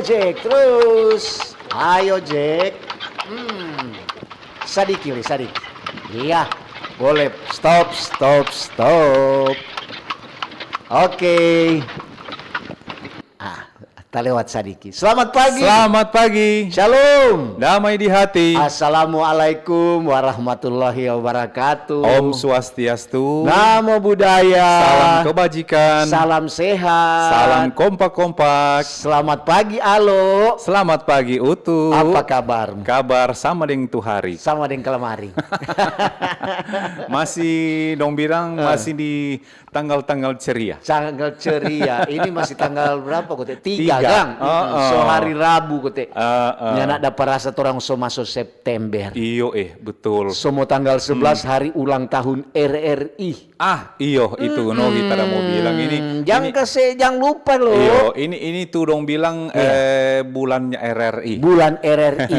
Jack terus. Ayo Jack. Sadiki, Sadiki. Iya, boleh. Stop. Oke. Tak lewat Sadiki. Selamat pagi. Selamat pagi. Shalom. Damai di hati. Assalamualaikum warahmatullahi wabarakatuh. Om Swastiastu. Namo Buddhaya. Salam kebajikan. Salam sehat. Salam kompak-kompak. Selamat pagi Alo. Selamat pagi Utu. Apa kabar? Kabar sama dengan tu hari. Sama dengan kelemari. Masih dong bilang masih di tanggal-tanggal ceria. Tanggal ceria. Ini masih tanggal berapa kok? 3 kan? So hari Rabu kok. Nyana dapat rasa orang so masuk September. Iyo betul. Semua tanggal 11 hari ulang tahun RRI. Iyo itu no kita mau bilang ini. Jangan lupa loh. Iyo ini tuh dong bilang bulannya RRI. Bulan RRI.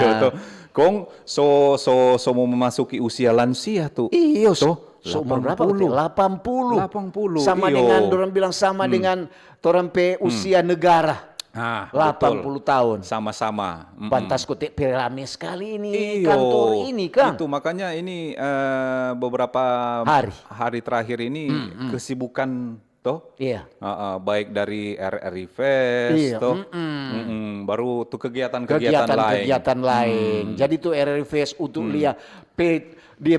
Iyo tuh. Kong so mau memasuki usia lansia tuh. Iyo tuh. So umur berapa? 80. 80. Sama iyo. dengan orang bilang sama dengan orang pe usia negara. 80 betul. tahun. Sama-sama. Pantas kutik rame sekali ini Iyo, kantor ini kan. Itu makanya ini beberapa hari terakhir ini kesibukan toh. Iya. Baik dari RRI Fest iya. toh. Baru tuh kegiatan lain. Jadi tuh RRI Fest untuk lihat dia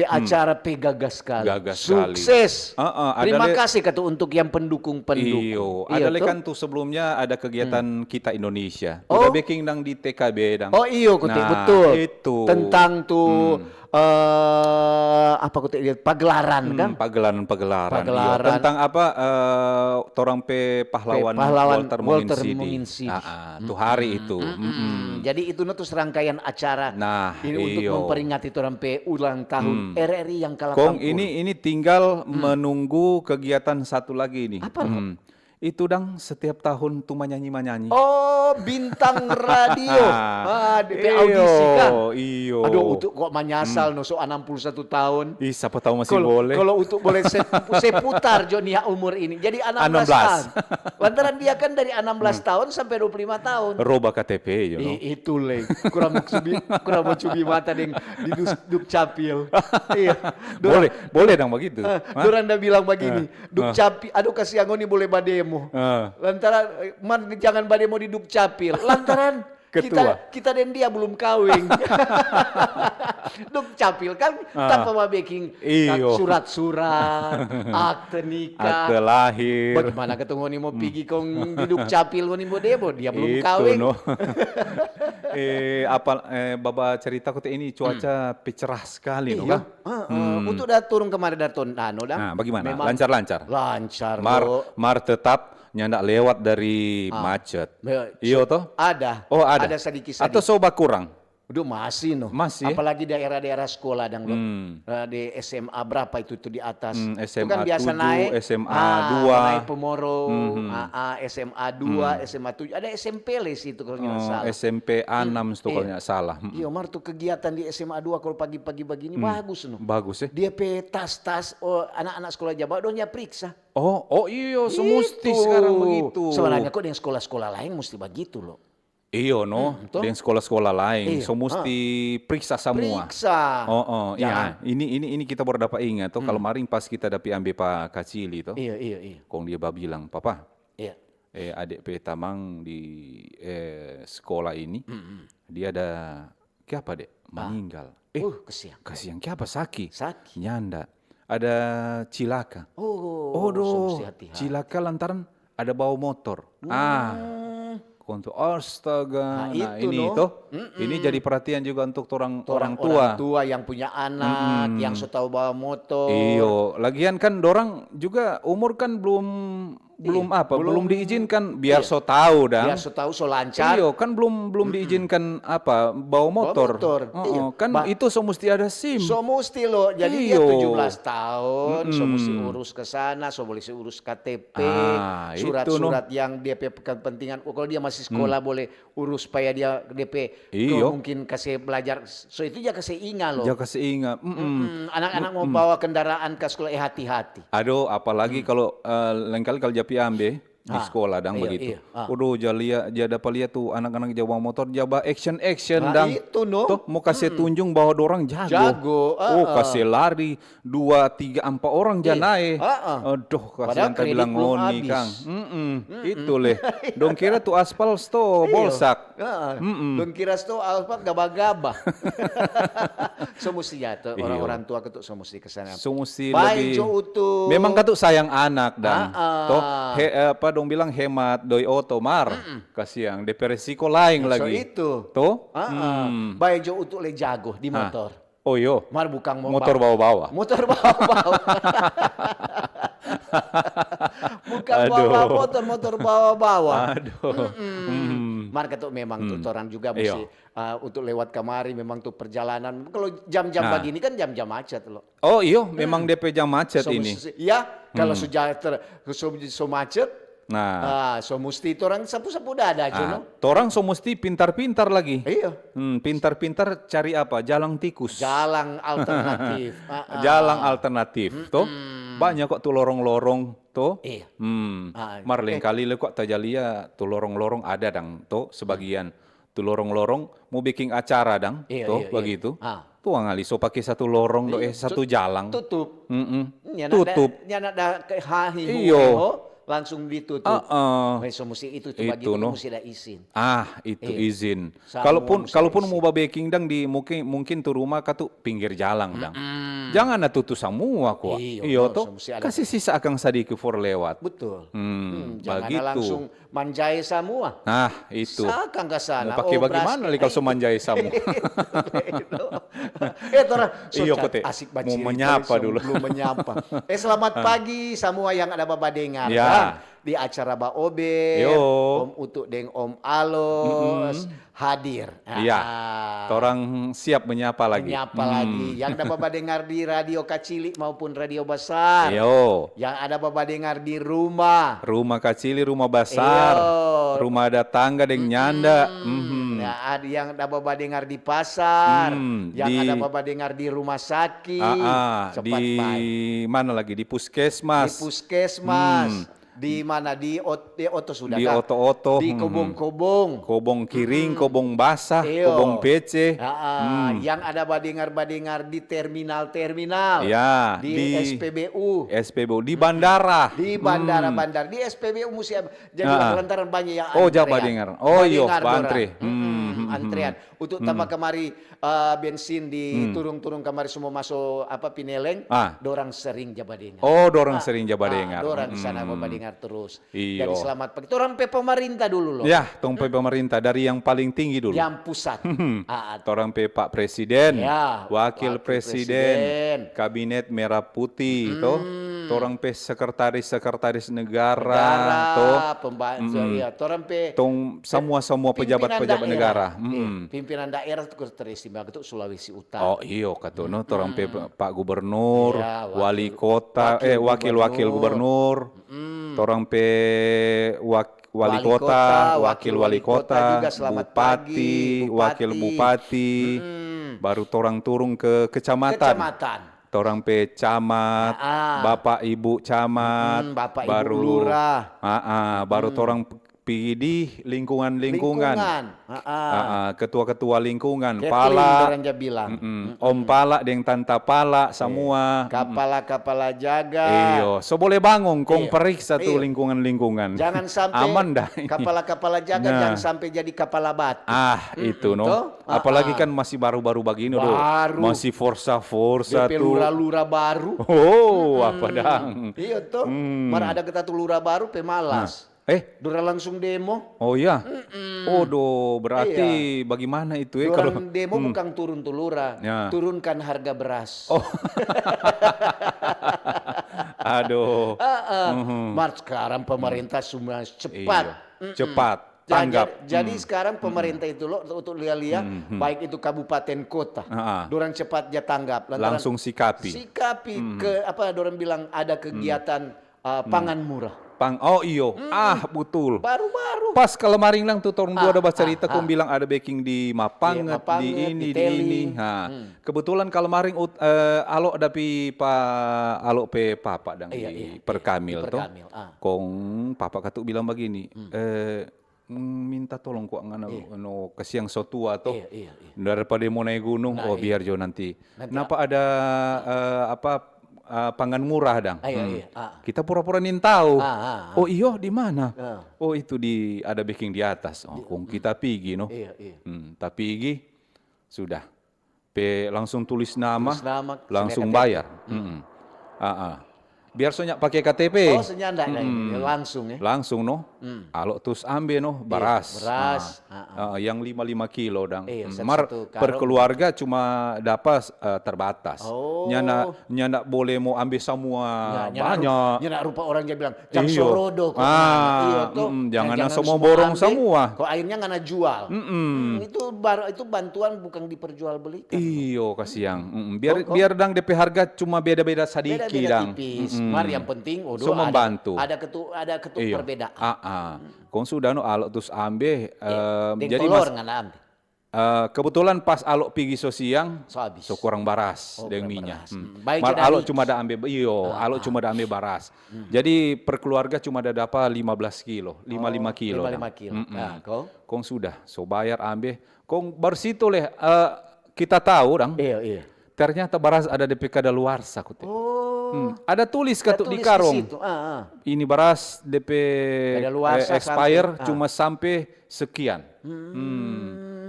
acara gagas sekali. Sukses. Terima kasih kata untuk yang pendukung-pendukung. Iyo, ada kan tuh sebelumnya ada kegiatan kita Indonesia. Udah baking dang di TKB dang. Oh iyo kutik betul. Itu. Tentang tuh apa kutik lihat pagelaran kan? Pagelaran. Iyo. Tentang apa torang pahlawan Walter Monginsidi. Tuh hari itu. Jadi itu tuh serangkaian acara. Ini untuk memperingati orang ulang tahun RRI yang kalah Kong ini tinggal menunggu kegiatan satu lagi ini. Apa? Itu dang setiap tahun tuh menyanyi. Oh, bintang radio. DP audisi kan. Iyo. Aduh, untuk kok menyasal no so 61 tahun. Siapa tahu masih boleh. Kalau untuk boleh saya putar Jonia umur ini. Jadi 16 tahun. Lantaran dia kan dari 16 tahun sampai 25 tahun. Roba KTP Itu le. Kurang mau cubi mata di Dukcapil. Iya. Boleh dong begitu. Dorang dah bilang begini, Dukcapil, aduh kasihan ngoni boleh bademo. Lantaran jangan bademo di Dukcapil. Lantaran kita dan dia belum kawin. Dukcapil kan tanpa baking surat-surat, akte nikah, akte lahir. Bagaimana ketemu nih mau pergi kong di Dukcapil ngoni mau demo, dia belum kawin. Baba cerita kota ini cuaca cerah sekali no kan? Untuk dah turun kemarin dah turun bagaimana? Lancar-lancar. Lancar. Mar tetap nyandak lewat dari macet. Iyo toh? Ada. Oh ada. Ada sedikit. Atau soba kurang? Udah masih no. Masih. Apalagi daerah-daerah sekolah dan di SMA berapa itu di atas. SMA itu kan biasa 7, naik. SMA 2. Naik Pemoro, SMA 2, SMA 7. Ada SMP les itu kalau nggak salah. SMP 6 itu kalau nggak salah. Iya, Mar tuh kegiatan di SMA 2 kalau pagi-pagi begini bagus no. Bagus ya. Dia tas-tas anak-anak sekolah Jawa doanya periksa. Oh iya, semesti sekarang begitu. Sebenarnya kok dengan sekolah-sekolah lain mesti begitu loh. Iyo no, dengan sekolah-sekolah lain, so mesti periksa semua. Periksa. Iya. Ini kita baru dapat ingat tuh kalau kemarin pas kita dapat ambil Pak Kacili tuh. Iya. Kong dia bilang, "Papa, iya. Adik Tamang di sekolah ini, dia ada apa dek? Meninggal. Kasihan. Apa sakit? Nyanda. Ada cilaka. Cilaka lantaran ada bawa motor. Untuk astaga. Ini tuh. Ini jadi perhatian juga untuk orang tua yang punya anak, yang tahu bawa motor. Iyo, lagian kan dorang juga umur kan belum diizinkan biar so tahu dah. Biar so tahu so lancar. Iyo, kan belum diizinkan bawa motor. Kan itu so mesti ada SIM. So mesti loh. Jadi dia 17 tahun, so mesti urus ke sana, so boleh urus KTP, surat-surat yang dia kepentingan. Kalau dia masih sekolah boleh urus supaya dia DP mungkin kasih belajar. So itu dia kasih ingat loh. Anak-anak mau bawa kendaraan ke sekolah hati-hati. Aduh, apalagi kalau lain kali kalau Japi ambil di sekolah dang iya, begitu. iya, ah. Udah dia dapat lihat tuh anak-anak Jawa motor jaba action Nah, dang. itu no. Tuh mau kasih tunjung bahwa dorang jago. Jago, Oh kasih lari 2, 3, 4 orang janai. Aduh Padahal kasihan tak bilang kredit belum ngoni habis. Kang. Itu leh. Dong kira tuh aspal sto bolsak. Dong kira itu alpat gaba-gaba. So mesti ya tuh orang-orang tua ketuk so mesti kesana. So mesti Baik lebih. jo utuh. Memang ketuk sayang anak dan toh apa dong bilang hemat doi otomar kasihan DP resiko lain So lagi. itu. Toh? Baik jo utuh le jago di motor. Oh yo. Mar bukan Motor bawa-bawa. Motor bawa-bawa. Bukan bawa motor bawa-bawa. Aduh. Mar ketuk memang tuh orang juga mesti untuk lewat kamari memang tuh perjalanan. Kalau jam-jam begini kan jam-jam macet loh. Oh iyo, memang DP jam macet So, ini. Ya, kalau sudah so macet, so mesti itu orang sapu-sapu dada aja, no? Torang so mesti pintar-pintar lagi. Iya. Pintar-pintar cari apa? Jalang tikus. Jalan alternatif. Jalang alternatif, toh. Banyak kok tuh lorong-lorong, toh. Iya. Mar lain kali le kok tajalia tuh lorong-lorong ada dang, toh sebagian. Tuh lorong-lorong mau bikin acara dang, Iya, toh iya, begitu. iya. Tuh ngali so pakai satu lorong do satu jalang. Tutup. Tutup. Nyana ke hahi Iyo. langsung ditutup. So mesti itu tuh bagi itu mesti ada izin. Itu izin. Semua Kalaupun mau baking dang di mungkin tuh rumah katu pinggir jalan dang. Jangan tutup semua kok. Iyo toh. Kasih sisa akan sadiki for lewat. Betul. Jangan begitu. langsung manjai semua. Nah, itu. Sakang ke sana. Mau pakai bagaimana li kalau semanjai samu? Tora, Iyo kote. asik baca. Mau menyapa dulu. Belum menyapa. Selamat pagi semua yang ada Bapak dengar. Ya. Di acara Ba Obe, Om Utuk deng Om Alos hadir. Iya. Torang siap menyapa lagi. Menyapa lagi. Yang ada Bapak dengar di radio kecil maupun radio besar. Yo. Yang ada Bapak dengar di rumah. Rumah kecil, rumah besar. Rumah ada tangga deng nyanda. Ya, ada yang ada Bapak dengar di pasar. Yang ada Bapak dengar di rumah sakit. Di mana lagi? Di puskesmas. Di puskesmas. Di mana di oto sudah di oto-oto di kobong-kobong kobong kiring kobong basah kobong PC yang ada badengar-badengar di terminal-terminal ya di SPBU di bandara di bandara-bandara di SPBU mesti jadi lantaran banyak yang jangan badengar iyo antri antrian untuk tambah kemari bensin di turung-turung kemari semua masuk Pineleng dorang sering jabadengar dorang sering jabadengar dorang di sana badengar terus. Iyo. Jadi selamat pagi. Torang pe pemerintah dulu loh. Ya, tong pe pemerintah dari yang paling tinggi dulu. Yang pusat. Torang pe Pak Presiden, ya, Wakil Presiden, Kabinet Merah Putih, toh. Torang pe sekretaris negara, toh. Pembantu, ya. Torang pe tong semua pejabat-pejabat negara. Pimpinan daerah itu teristimewa itu Sulawesi Utara. Oh iyo katono torang pe Pak Gubernur, wali kota, wakil gubernur. Torang pe wali kota, wakil wali kota, juga selamat bupati, pagi, wakil bupati, baru torang turun ke kecamatan. Torang pe camat, bapak ibu camat, bapak baru ibu lurah, baru torang pergi di lingkungan. Ketua-ketua lingkungan, pala, om pala dengan tanta pala semua. Kepala jaga. Iyo, so boleh bangun kong periksa tuh lingkungan. Jangan sampai aman dah. Kepala jaga jangan sampai jadi kepala batu. Itu no. Apalagi kan masih baru-baru begini loh. Masih forsa DP tuh. lura baru. Apa dang? Iya tuh. Mana ada kita tuh lura baru pemalas. Dura langsung demo. Oh iya. Berarti bagaimana itu kalau demo bukan turun lura, turunkan harga beras. Aduh. Sekarang pemerintah semua cepat. Cepat. Tanggap. Jadi sekarang pemerintah itu loh untuk lihat baik itu kabupaten kota, dorang cepat dia tanggap. Langsung sikapi ke dorang bilang ada kegiatan pangan murah. Oh iyo, betul. Baru-baru. Pas kemarin lang tuh orang dua ada baca cerita, kong bilang ada backing di Mapanget, di ini, di ini. Nah, kebetulan kemarin alo dapi alo pe papa dang di Perkamil tuh. Kong papa katuk bilang begini, minta tolong kok ngana kasiang so tua tuh. Daripada mau naik gunung, biar jo nanti. Kenapa ada pangan murah dang. Kita pura-pura nin tahu. Oh iyo di mana? Oh itu ada backing di atas. Kung kita pergi tapi pergi sudah. Langsung tulis nama, langsung bayar. Biar soalnya pakai KTP. Oh senyanda langsung ya. Langsung Alo terus ambil beras. Yang 5 kilo dang. Per keluarga cuma dapat terbatas. Nyana boleh mau ambil semua banyak. Nyana rupa orang dia bilang cak sorodo. Jangan semua borong semua. Kok akhirnya ngana jual. Itu bantuan bukan diperjualbelikan. Iyo kasiang. Biar dang DP harga cuma beda-beda sedikit dang. Mari yang penting so membantu. Ada ketuk perbedaan. Kong sudah alo terus ambil. Jadi kebetulan pas alo pergi siang, so kurang baras dengan minyak. Alo cuma ada ambil alo cuma ada ambil baras. Jadi per keluarga cuma ada dapat 15 kilo, 5 kilo. 5 kilo. Kong sudah, so bayar ambil. Kong baru situ kita tahu dong. Iya. Ternyata baras ada di kada luar sakut. Ada tulis katuk di karung. Ini baras DP expire cuma sampai sekian.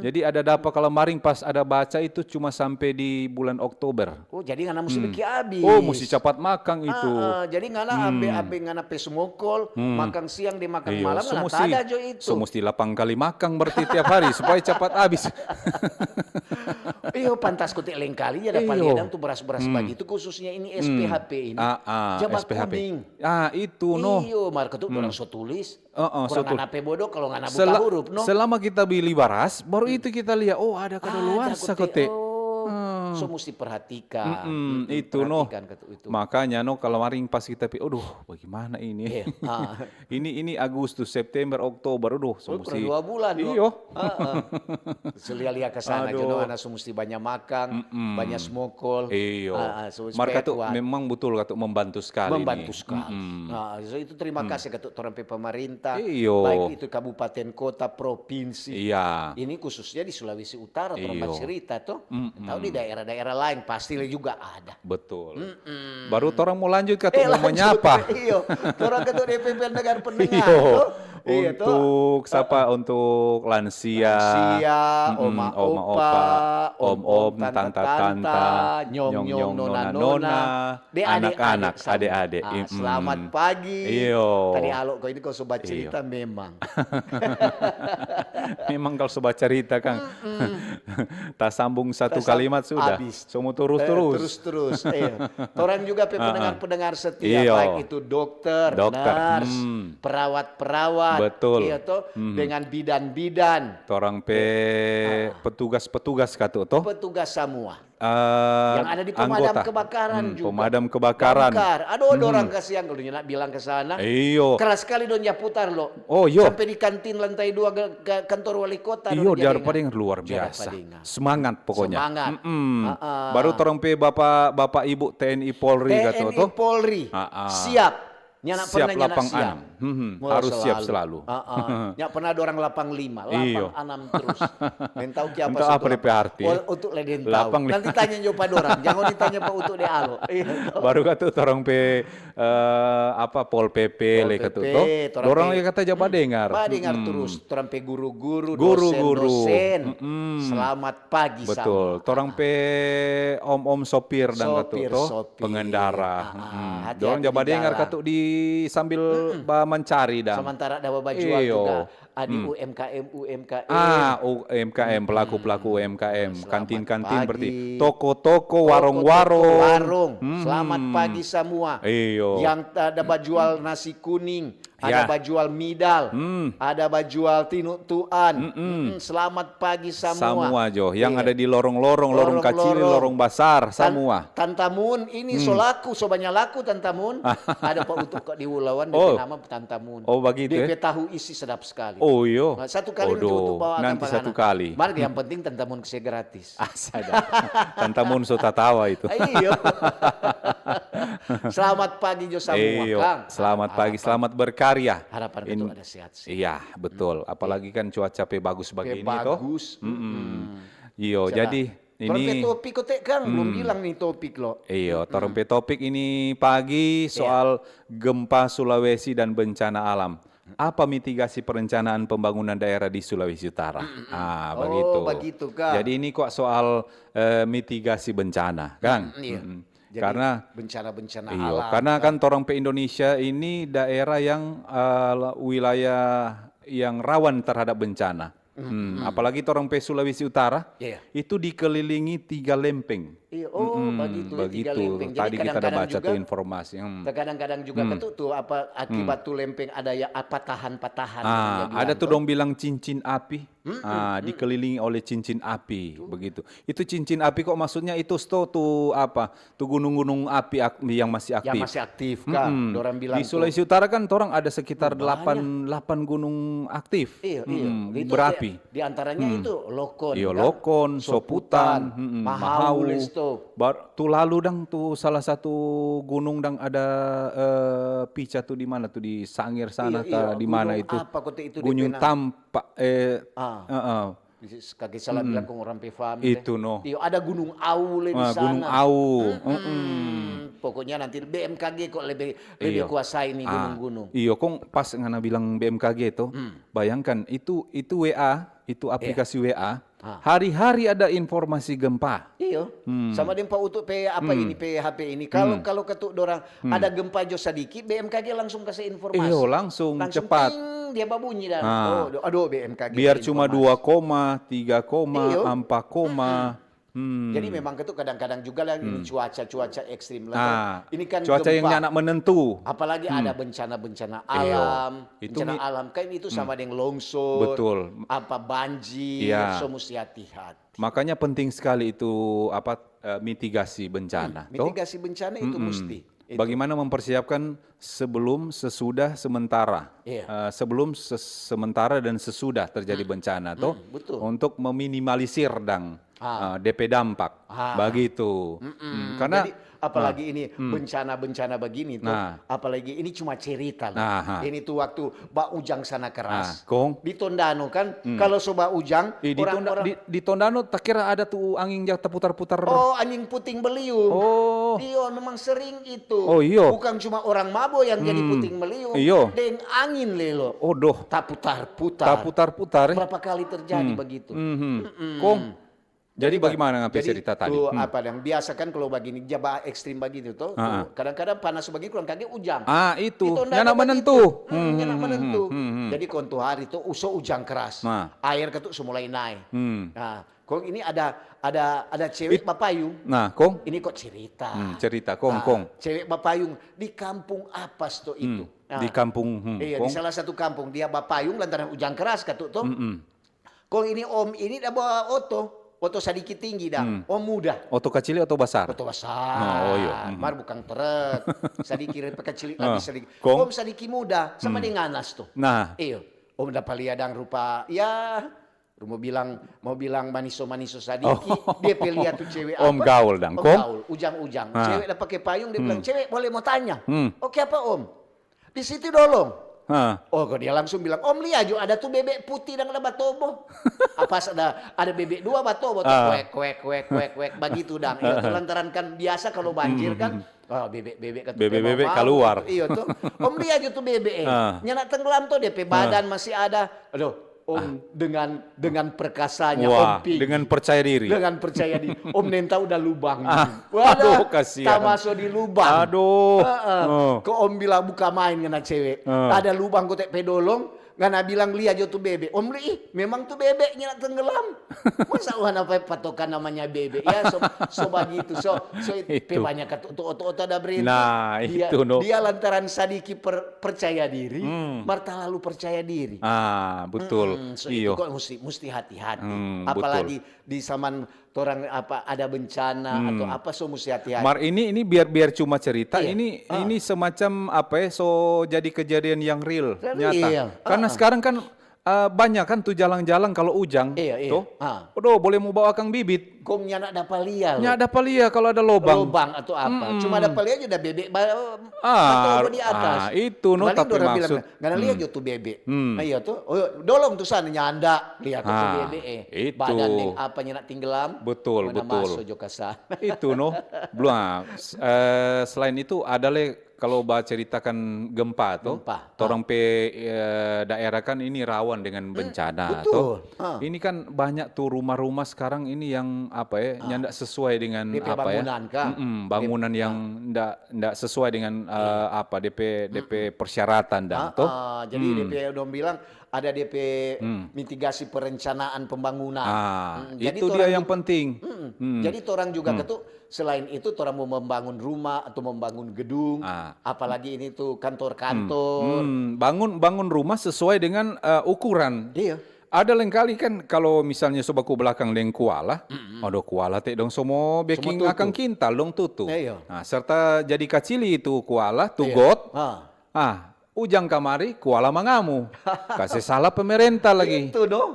Jadi ada dapat kalau maring pas ada baca itu cuma sampai di bulan Oktober. Oh jadi ngana mesti beki habis. Oh mesti cepat makan itu. Jadi ngana ambil ngana pesumokol, makan siang dimakan malam ngana tada jo itu. So mesti 8 kali makan berarti tiap hari supaya cepat habis. Iyo pantas kutik lain kali ya dapat lihat tuh beras-beras begitu khususnya ini SPHP ini. Jabat kuning. Itu Iyo mar ketuk orang so tulis. Kurang ngana pe bodoh kalau ngana buka huruf Selama kita beli baras baru itu kita lihat ada kadaluarsa kote. So mesti perhatikan. Itu makanya kalau maring pas kita bagaimana ini? ini Agustus, September, Oktober, so mesti 2 bulan. Iyo. Selia-lia ke sana anak so mesti banyak makan, banyak smokol. Iyo. Marka tuh memang betul katuk membantu sekali. So itu terima kasih katuk orang pemerintah. Baik itu kabupaten, kota, provinsi. Iya. Ini khususnya di Sulawesi Utara orang cerita tuh. Tahu di daerah lain pasti juga ada. Betul. Baru orang mau lanjut mau menyapa. Iya. Orang ketua DPP Negara Pendengar. Untuk siapa? Untuk lansia, oma-opa, om-om, tante-tante, nyong-nyong, nona-nona, anak-anak, adik-adik. Selamat pagi. Tadi Alo kau ini kau sobat cerita memang. Memang kalau sobat cerita Kang. Tak sambung satu kalimat sudah. Habis. Semua terus. Terus. Orang juga pendengar-pendengar setia, baik itu dokter, nurse, perawat-perawat. Betul. Dengan bidan-bidan. Orang petugas katu toh. Petugas semua. Yang ada di pemadam kebakaran juga. Pemadam kebakaran. Aduh, orang kasihan kalau nak bilang ke sana. Keras sekali donnya putar loh. Sampai di kantin lantai 2 kantor wali kota. Daripada yang luar biasa. Semangat pokoknya. Semangat. Baru orang bapak ibu TNI Polri kata TNI Polri. Siap. Siap lapang siap. Harus siap selalu. Nyak pernah ada orang lapang 5, lapang 6 terus. Dan tahu ki apa untuk apa DP arti? Untuk leden tahu. Nanti tanya jo Pak Dorang, jangan ditanya Pak untuk de Alo. Baru kata orang Pol PP le kata to. Dorang kata jabat dengar. Dengar terus, orang pe guru-guru, dosen-dosen. Selamat pagi sama. Betul. Orang pe om-om sopir dan kata to, pengendara. Dorang jabat dengar kata di sambil mencari dan sementara ada baju juga ada UMKM UMKM pelaku UMKM kantin-kantin berarti toko-toko warung selamat pagi semua yang dapat jual nasi kuning ada bajual midal, ada bajual tinutuan. Selamat pagi semua. Semua Jo, yang ada di lorong-lorong, lorong kecil, lorong besar, semua. Tantamun ini solaku, sobanya laku Tantamun. Ada Pak Utuk kok di Wulawan, DP nama Tantamun. Oh begitu. DP tahu isi sedap sekali. Oh iya. Nah, satu kali nanti Utuk bawa nanti satu kali. Mari yang penting Tantamun saya gratis. Asada. Tantamun sota tawa itu. Iya. Selamat pagi Jo semua, Kang. Selamat pagi, selamat berkarya. Harapan itu ada sehat-sehat. Iya, betul. Apalagi kan cuaca bagus begini toh. Bagus. Iyo, jadi ini topik kok Kang belum bilang nih topik lo. Iyo, topik ini pagi soal gempa Sulawesi dan bencana alam. Apa mitigasi perencanaan pembangunan daerah di Sulawesi Utara? Begitu. Begitu, Kang. Jadi ini kok soal mitigasi bencana, Kang. Jadi karena bencana-bencana alam. alam. Karena kan orang Indonesia ini daerah yang wilayah yang rawan terhadap bencana. Apalagi orang Sulawesi Utara itu dikelilingi 3 lempeng. Begitu. Tadi kita ada baca tuh informasi. Kadang-kadang juga tuh apa akibat tuh lempeng ada ya patahan-patahan. Ada tuh dong bilang cincin api. Dikelilingi oleh cincin api, begitu. Itu cincin api kok maksudnya itu tuh apa? Tuh gunung-gunung api yang masih aktif. Yang masih aktif kan. Orang bilang di Sulawesi Utara kan orang ada sekitar 8 gunung aktif. Berapi. Di antaranya itu Lokon. Iya, Lokon, Soputan, Mahau. Tuh lalu dang tuh salah satu gunung dang ada pica tuh di mana tuh di Sangir sana di mana itu? Gunung Tampak kaki salah bilang kong orang pefam itu no. Iyo, ada Gunung Au di sana. Gunung Au. Pokoknya nanti BMKG kok lebih kuasai nih gunung-gunung. Iyo, kong pas ngana bilang BMKG itu, bayangkan itu WA, itu aplikasi WA. Hari-hari ada informasi gempa. Iya. Sama dengan Pak Utuk HP ini. Kalau ketuk dorang ada gempa jo sedikit, BMKG langsung kasih informasi. Iya, langsung cepat. Dia babunyi dan aduh BMKG. Biar cuma 2, 3, 4. Jadi memang itu kadang-kadang juga lah ini cuaca ekstrim lah. Ini kan cuaca gempa. yang nyanak menentu. Apalagi ada bencana-bencana alam. Bencana alam kan itu sama dengan longsor. Betul. Apa banjir. So mesti hati-hati. Makanya penting sekali itu mitigasi bencana. Mitigasi bencana itu mesti. Bagaimana mempersiapkan sebelum, sesudah, sementara. Sebelum, sementara dan sesudah terjadi bencana betul. Untuk meminimalisir DP dampak. Begitu. Karena jadi, apalagi ini bencana-bencana begini tuh, apalagi ini cuma cerita lah. Ini tuh waktu Mbak Ujang sana keras. Di Tondano kan, kalau Mbak Ujang di Tondano tak kira ada tuh angin yang terputar-putar. Oh, angin puting beliung. Oh. Iya, memang sering itu. Oh iya. Bukan cuma orang mabo yang jadi puting beliung. Iya. Dengan angin lelo. Oh doh. Tak putar-putar. Berapa kali terjadi begitu. Kong. Jadi bagaimana ngapain cerita tadi? Apa yang biasa kan kalau begini jaba ekstrim begini tuh, kadang-kadang panas begini kurang kaget ujang. Itu nyanak menentu. Nyanak menentu. Jadi kontu hari itu ujang keras. Air ketuk mulai naik. Nah, kong ini ada cewek bapayung. Nah, kong ini kok cerita. Cerita kong. Cewek bapayung di kampung apa tuh itu? Di kampung. Iya, di salah satu kampung dia bapayung lantaran ujang keras ketuk tuh. Kong ini om ini dah bawa oto sedikit tinggi dah, muda. Oto kecil atau besar? Oto besar. Oh iya. Mar bukan truk. Sedikit kecil lagi sedikit. Om sedikit muda sama dengan Anas tuh. Nah. Iyo. Om dapat lihat rupa ya mau bilang maniso sedikit. Dia lihat tuh cewek apa? Om gaul dang. Om gaul, ujang-ujang. Cewek dah pakai payung dia bilang, "Cewek boleh mau tanya?" Oke apa Om? Di situ dolong. Oh, kok dia langsung bilang, "Om lihat juga ada tuh bebek putih dan ada batobo." Apa ada bebek 2 batobo tuh kuek begitu dang. Itu lantaran kan biasa kalau banjir kan bebek keluar. Iya tuh. Om lihat juga tuh bebek. Nyanak tenggelam tuh DP badan masih ada. Aduh. Om dengan perkasanya Om Ping. Dengan percaya diri. Om Nenta udah lubang. Aduh, kasihan. Tak masuk di lubang. Aduh. Kok Om bilang buka main kena cewek. Ada lubang kok pedolong. ngana bilang lihat jo tuh bebek. Om li, memang tuh bebeknya nak tenggelam. Masa uhan apa patokan namanya bebek ya so begitu. So itu banyak oto ada berita. Nah, itu no. Dia lantaran sadiki percaya diri, Marta lalu percaya diri. Ah, betul. So itu kok mesti hati-hati. Apalagi di zaman orang apa ada bencana atau apa so mesti hati-hati. Mar ini biar cuma cerita, ini semacam apa ya, so jadi kejadian yang real, nyata. Iya. Karena sekarang kan banyak kan tuh jalan-jalan kalau ujang, tuh, aduh boleh mau bawa kang bibit. Kong nyana dapat liar. Nyana dapat liar kalau ada lobang. Lobang atau apa? Cuma dapat liar aja udah bebek atau di atas. Itu no tapi maksud. Nggak lihat jo tuh bebek. Iya tuh. Oh, dolong tuh sana nyanda lihat tuh bebek. Itu. Badan yang apa nyana tenggelam. Betul. Masuk jo kasar. Itu no. Belum. Selain itu ada kalau ceritakan gempa tuh, orang daerah kan ini rawan dengan bencana tuh. Ini kan banyak tuh rumah-rumah sekarang ini yang apa ya, ndak sesuai dengan DP apa bangunan, ya? Kang. Bangunan yang ndak sesuai dengan apa DP persyaratan dan tuh. Jadi DP dong bilang ada DP mitigasi perencanaan pembangunan. Jadi itu dia yang penting. Jadi orang juga selain itu orang mau membangun rumah atau membangun gedung, apalagi ini tuh kantor-kantor. Bangun rumah sesuai dengan ukuran. Iya. Ada lain kali kan kalau misalnya sobaku belakang deng kuala, ada kuala teh dong semua baking akan kintal dong tutu. Nah, serta jadi kacili itu kuala tugot. Ujang kamari kuala mangamu. Kasih salah pemerintah lagi. Itu dong.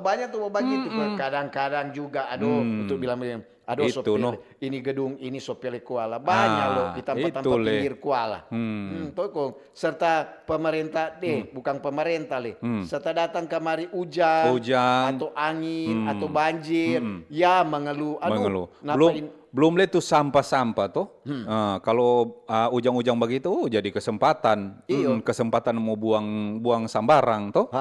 Banyak tuh begitu. Kadang-kadang juga untuk bilang aduh sopir ini gedung ini sopir kuala banyak loh di tempat-tempat pinggir kuala. Serta pemerintah bukan pemerintah serta datang kemari hujan atau angin atau banjir ya mengeluh. Belum tuh sampah-sampah tuh. Kalau ujang-ujang begitu jadi kesempatan. Kesempatan mau buang sambarang tuh.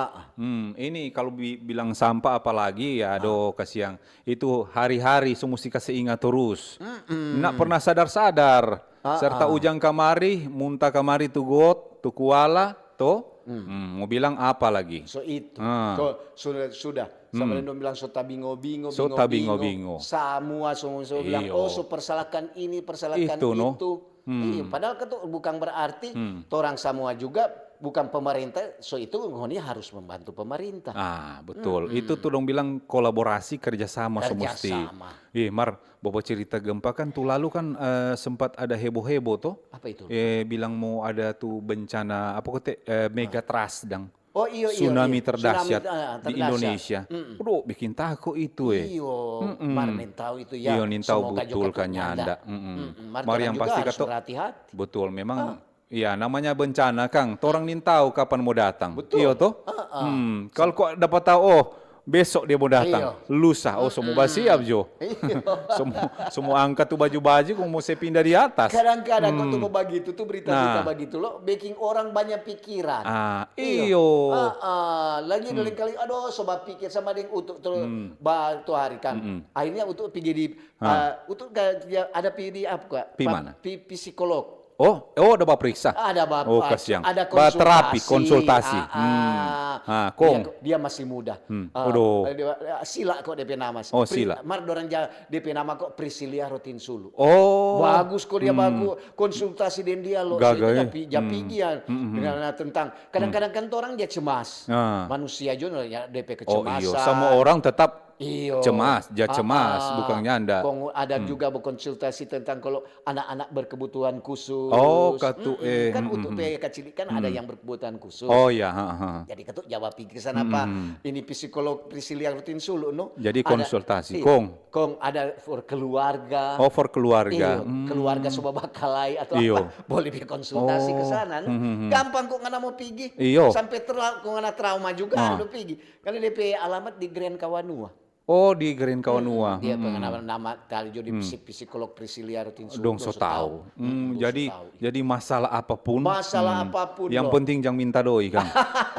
Ini kalau bilang sampah apalagi ya kasihan. Itu hari-hari mesti kasih ingat terus. Nggak pernah sadar-sadar. Serta ujang kamari, muntah kamari tuh got, tuh kuala, tuh. Mau bilang apa lagi? So itu. Sudah. Sama dong bilang so tabingo-bingo. Semua bilang so persalahkan ini, persalahkan itu. Padahal itu bukan berarti orang semua juga bukan pemerintah, so itu ini harus membantu pemerintah. Betul. Itu tuh dong bilang kolaborasi kerjasama semesti. Mar, bawa cerita gempa kan tuh lalu kan sempat ada heboh-heboh tuh. Apa itu? Bilang mau ada tuh bencana apa megatrust dang. Tsunami terdahsyat di Indonesia. Bikin takut itu Mar tahu itu ya. Tahu betul kan nyanda. Mar yang pasti kata hati-hati. Betul memang. Ya namanya bencana Kang. Orang nin tahu kapan mau datang. Iya toh. Kalau kok dapat tahu besok dia mau datang. Lusa semua siap Jo. semua angkat tuh baju-baju kok mau saya pindah di atas. Kadang-kadang kok tuh begitu tuh berita-berita begitu loh, bikin orang banyak pikiran. Lagi dari kali sobat pikir sama dengan untuk tuh hari kan. Akhirnya untuk pergi di untuk ada di apa Mana? Psikolog. Ada bapak periksa. Ada bapak. Ada terapi, konsultasi. Dia masih muda. Sila kok DP nama. Sila. Mar dorang DP nama kok Priscilia Rotinsulu. Bagus kok dia bagus konsultasi dengan dia loh. Japigian tentang kadang-kadang kan orang dia cemas. Manusia juga ya DP kecemasan. Semua orang tetap cemas, bukan nyanda. Ada juga berkonsultasi tentang kalau anak-anak berkebutuhan khusus. Kan untuk kecil kan ada yang berkebutuhan khusus. Jadi ketuk jawab pikiran apa? Ini psikolog Priscilia Rotinsulu Jadi konsultasi. Kong ada for keluarga. For keluarga. Keluarga sobat bakalai atau apa? Boleh konsultasi ke sana. Gampang kok ngana mau pergi. Sampai ngana trauma juga ada pergi. Kalau DP alamat di Grand Kawanua. Di Grand Kawanua. Dia pengenalan nama tadi jadi psikolog Priscilia Rotinsulu. Dong so tahu. Jadi masalah apapun. Yang loh. penting jangan minta doi kan.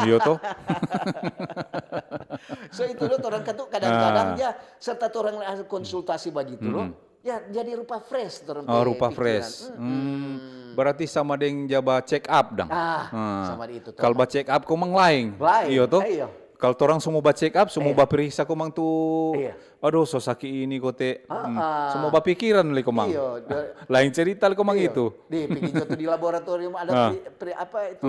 Iya toh. So itu loh orang ketuk kadang-kadang ya serta orang konsultasi begitu loh. Ya jadi rupa fresh. Rupa fresh. Berarti sama dengan jaba check up dang. Sama itu. Kalau ba check up komang lain. Iya toh. Kalau orang semua ba check up, semua ba periksa komang tuh. Aduh, so sakit ini kote. Semua ba pikiran li komang. Lain cerita li komang itu. Di pikir tuh di laboratorium ada apa itu?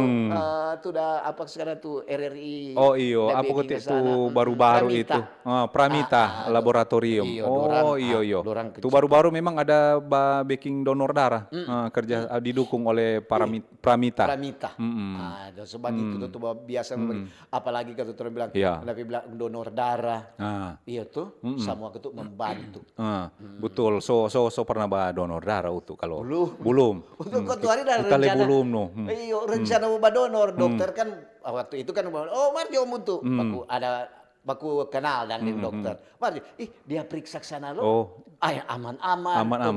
Tuh udah apa sekarang tuh RRI. Oh iyo, apa kote tuh baru-baru itu. Pramita laboratorium. Oh iyo. Tuh baru-baru memang ada ba baking donor darah. Kerja didukung oleh Pramita. Dan sebab itu tuh biasa apalagi kalau orang bilang, tapi bilang donor darah. Iya tuh. Semua itu membantu. Betul. So pernah ba donor darah itu kalau belum. Untuk kau hari dah rencana. Belum no. Iyo rencana mau ba donor. Dokter kan waktu itu kan Marjo mutu. Baku kenal dengan dokter. Marjo, dia periksa sana lo. Aman.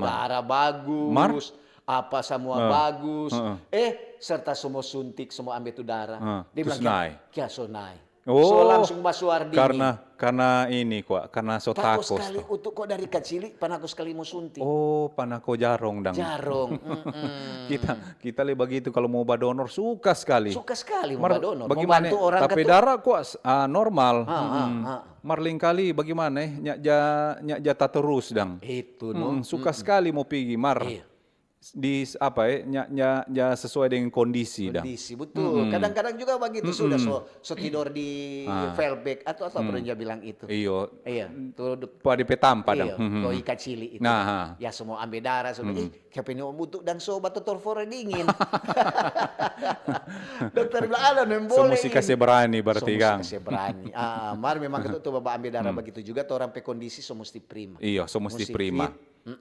Darah bagus. Apa semua bagus. Serta semua suntik, semua ambil itu darah. Dia bilang, kia sonai. So langsung basuar dingin. Karena ini kok, karena so takos. Sekali untuk kok dari kecil, panako sekali mau suntik. Oh, panako jarong dang. Jarong. kita le begitu kalau mau badonor suka sekali. Suka sekali mau badonor. Bagaimana? Mau bantu orang tapi darah kok normal. Marling kali bagaimana? Nyak jata terus dang. Itu no. Suka sekali mau pergi di apa sesuai dengan kondisi betul. Kadang-kadang juga begitu sudah so tidur di velbek atau pernah dia bilang itu. Iya tuh pada petam padang kau ikat cili itu ya semua ambil darah sudah siapa ini butuh dan so batu torfore dingin. Dokter bilang ada boleh mesti kasih berani berarti kan kasih berani. Memang itu tuh bapak ambil darah begitu juga orang pe kondisi so mesti prima. Iya so mesti prima.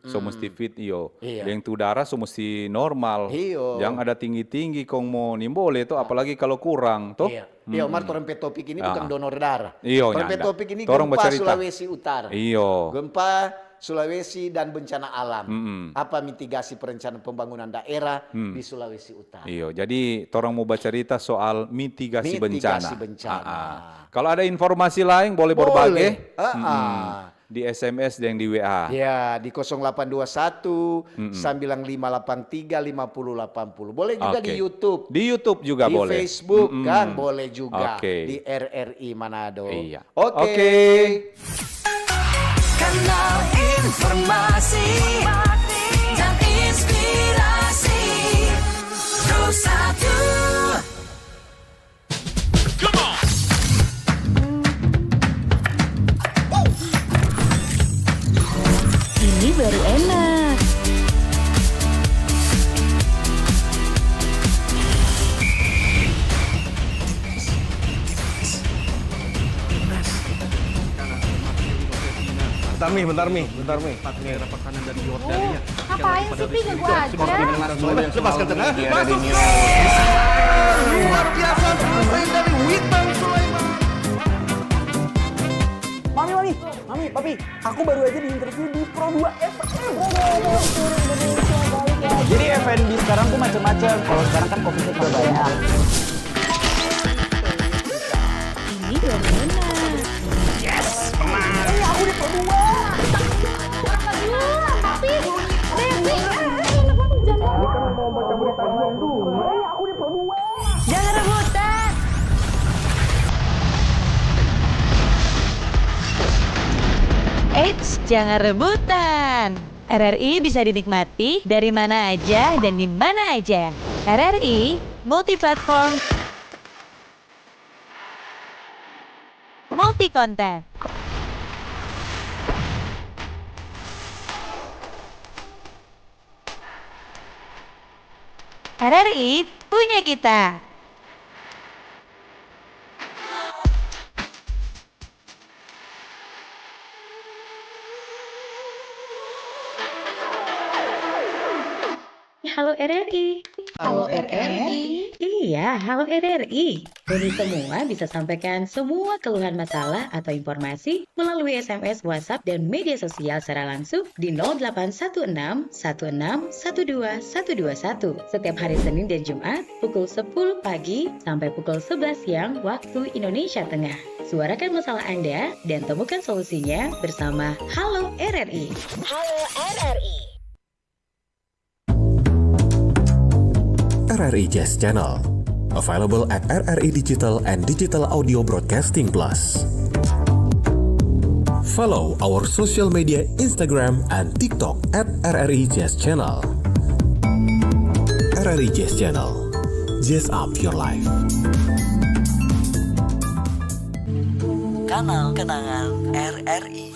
So mesti fit yang tu darah so mesti normal. Yang ada tinggi-tinggi kong mau nimbole itu apalagi kalau kurang toh. Mar orang topik ini bukan donor darah. Orang topik ini gempa Sulawesi Utara. Gempa Sulawesi dan bencana alam. Apa mitigasi perencanaan pembangunan daerah di Sulawesi Utara. Jadi orang mau baca cerita soal mitigasi bencana. Kalau ada informasi lain boleh berbagi. Di SMS dan di WA. Ya, di 0821 9583 5080. Boleh juga di YouTube. Di YouTube juga boleh. Di Facebook kan boleh juga. Di RRI Manado. Oke. Kanal informasi dan inspirasi Terus 1. Ini baru enak. Bentar Mi. Ngapain sih Pi gua aja? Lepaskan tenang. Masuk. Luar biasa pemain dari Witan Sulaiman. Mami, Papi, aku baru aja diinterview di Pro 2 FM. Jadi F&B sekarang tuh macam-macam. Kalau sekarang kan kopi udah banyak. Ini baru enak. Yes, menang. Aku di Pro 2. Papi, Mau baca berita dulu. Aku di Pro 2. jangan rebutan. Eits, jangan rebutan. RRI bisa dinikmati dari mana aja dan di mana aja. RRI multiplatform, multi konten. RRI punya kita. Halo RRI. Halo RRI. Iya, halo RRI. Ini semua bisa sampaikan semua keluhan masalah atau informasi melalui SMS, WhatsApp, dan media sosial secara langsung di 0816 16 12 121 setiap hari Senin dan Jumat pukul 10 pagi sampai pukul 11 siang waktu Indonesia Tengah. Suarakan masalah Anda dan temukan solusinya bersama Halo RRI. Halo RRI. RRI Jazz Channel. Available at RRI Digital and Digital Audio Broadcasting Plus. Follow our social media Instagram and TikTok at RRI Jazz Channel. RRI Jazz Channel. Jazz up your life. Kanal Kenangan RRI.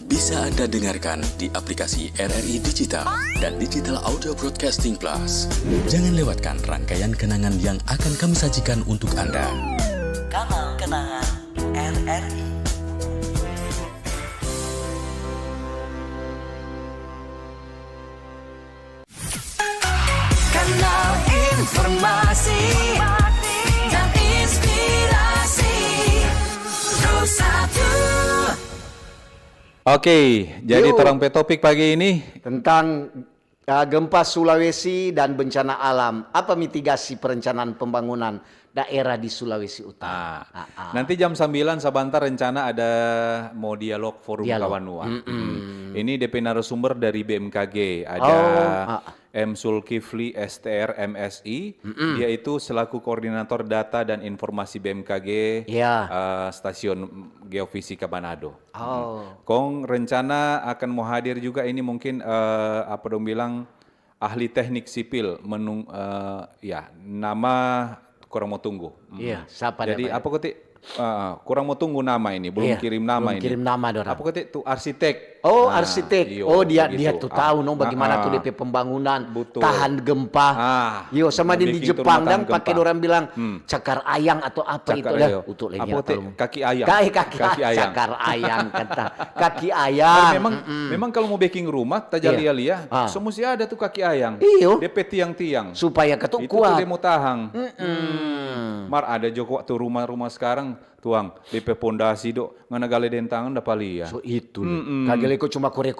Bisa Anda dengarkan di aplikasi RRI Digital dan Digital Audio Broadcasting Plus. Jangan lewatkan rangkaian kenangan yang akan kami sajikan untuk Anda. Kanal Kenangan RRI. Kanal informasi dan inspirasi. Terus satu. Oke, jadi terang topik pagi ini tentang gempa Sulawesi dan bencana alam. Apa mitigasi perencanaan pembangunan daerah di Sulawesi Utara? Nanti jam 9 sebentar rencana ada mau dialog forum Kawanua. Ini DP narasumber dari BMKG, ada M. Zulkifli STR MSI, dia itu selaku koordinator data dan informasi BMKG Stasiun Geofisika Manado. Kong rencana akan mau hadir juga ini mungkin apa dong bilang ahli teknik sipil nama kurang mau tunggu. Siapa jadi apa ketik kurang mau tunggu nama ini, belum kirim nama ini. Kirim nama dorang. Apa ketik tuh arsitek. Arsitek. Dia tuh tahu bagaimana tuh DP pembangunan tahan gempa. Sama di Jepang dan pakai orang bilang cakar ayang atau apa itu dah. Untuk lagi kaki ayang. Kaki ayang. Cakar ayang kata. Kaki ayang. Memang kalau mau baking rumah tajalia semua sih ada tuh kaki ayang. DP tiang-tiang. Supaya ketuk itu kuat. Itu demo tahang. Mar ada Joko waktu rumah-rumah sekarang tuang DP pondasi dok ngana gale dentangan dapat lihat. So itu. Kagak kok cuma kore.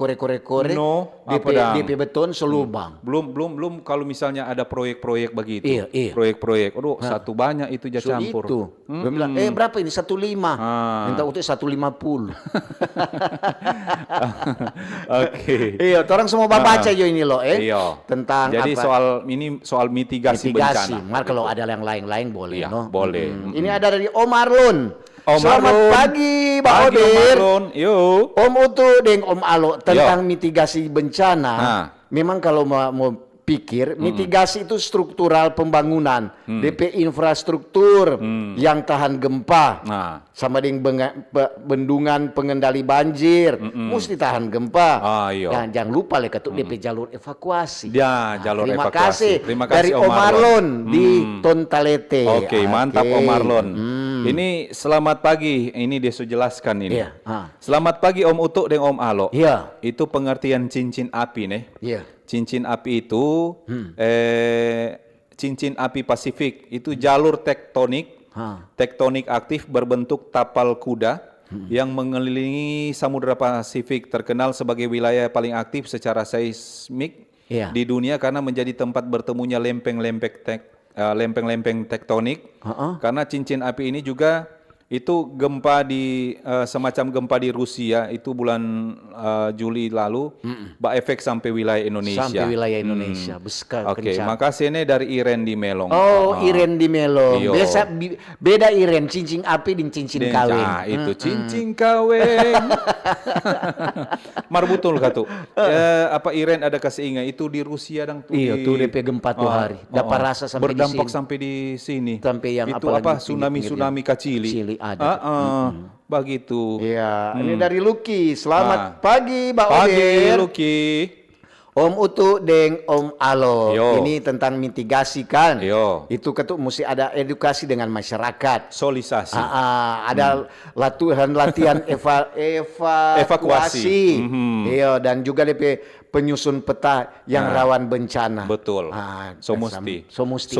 No, DP beton selubang. Belum kalau misalnya ada proyek-proyek begitu. Proyek-proyek. Aduh, satu banyak itu aja campur. Itu. Dia bilang, berapa ini? 1,5. Minta untuk 150. Oke. Orang semua baca jo ini loh, tentang jadi apa? soal mitigasi bencana. Mar kalau ada yang lain boleh, boleh. Ini ada dari Om Arlon. Selamat Arlon. pagi, Pak Odir. Om Arlon. Om Utu dengan Om Alo tentang mitigasi bencana. Memang kalau mau pikir mitigasi itu struktural pembangunan, DP infrastruktur yang tahan gempa, sama dengan bendungan pengendali banjir, mesti tahan gempa. Dan jangan lupa ketuk DP jalur evakuasi. Jalur terima evakuasi. Kasih dari Om Arlon di Tontalete. Oke, mantap Om Arlon. Ini selamat pagi, ini dia sudah jelaskan ini. Selamat pagi Om Utuk dan Om Alo. Itu pengertian cincin api nih. Cincin api itu cincin api Pasifik itu jalur tektonik aktif berbentuk tapal kuda yang mengelilingi Samudra Pasifik, terkenal sebagai wilayah paling aktif secara seismik di dunia karena menjadi tempat bertemunya lempeng-lempeng tektonik. Karena cincin api ini juga itu gempa semacam gempa di Rusia itu bulan Juli lalu, efek sampai wilayah Indonesia. Sampai wilayah Indonesia, Oke, makasih ini dari Iren di Melong. Iren di Melong. Biasa beda Iren, cincin api dan cincin kawin. Itu cincin kawin. Mar betul katu. Apa Iren ada kasih ingat itu di Rusia dan tuh DP gempa tuh hari. Dapat rasa sampai berdampak di sini. Sampai di sini. Sampai yang itu apa tsunami kacili. Ada. Begitu. Ini dari Lucky. Selamat pagi, Mbak Odir. Pagi, Lucky. Om Utu deng Om Alo. Ini tentang mitigasi kan. Itu ketuk mesti ada edukasi dengan masyarakat. Solisasi. Ada latihan evakuasi. Dan juga DP penyusun peta yang rawan bencana. Betul. So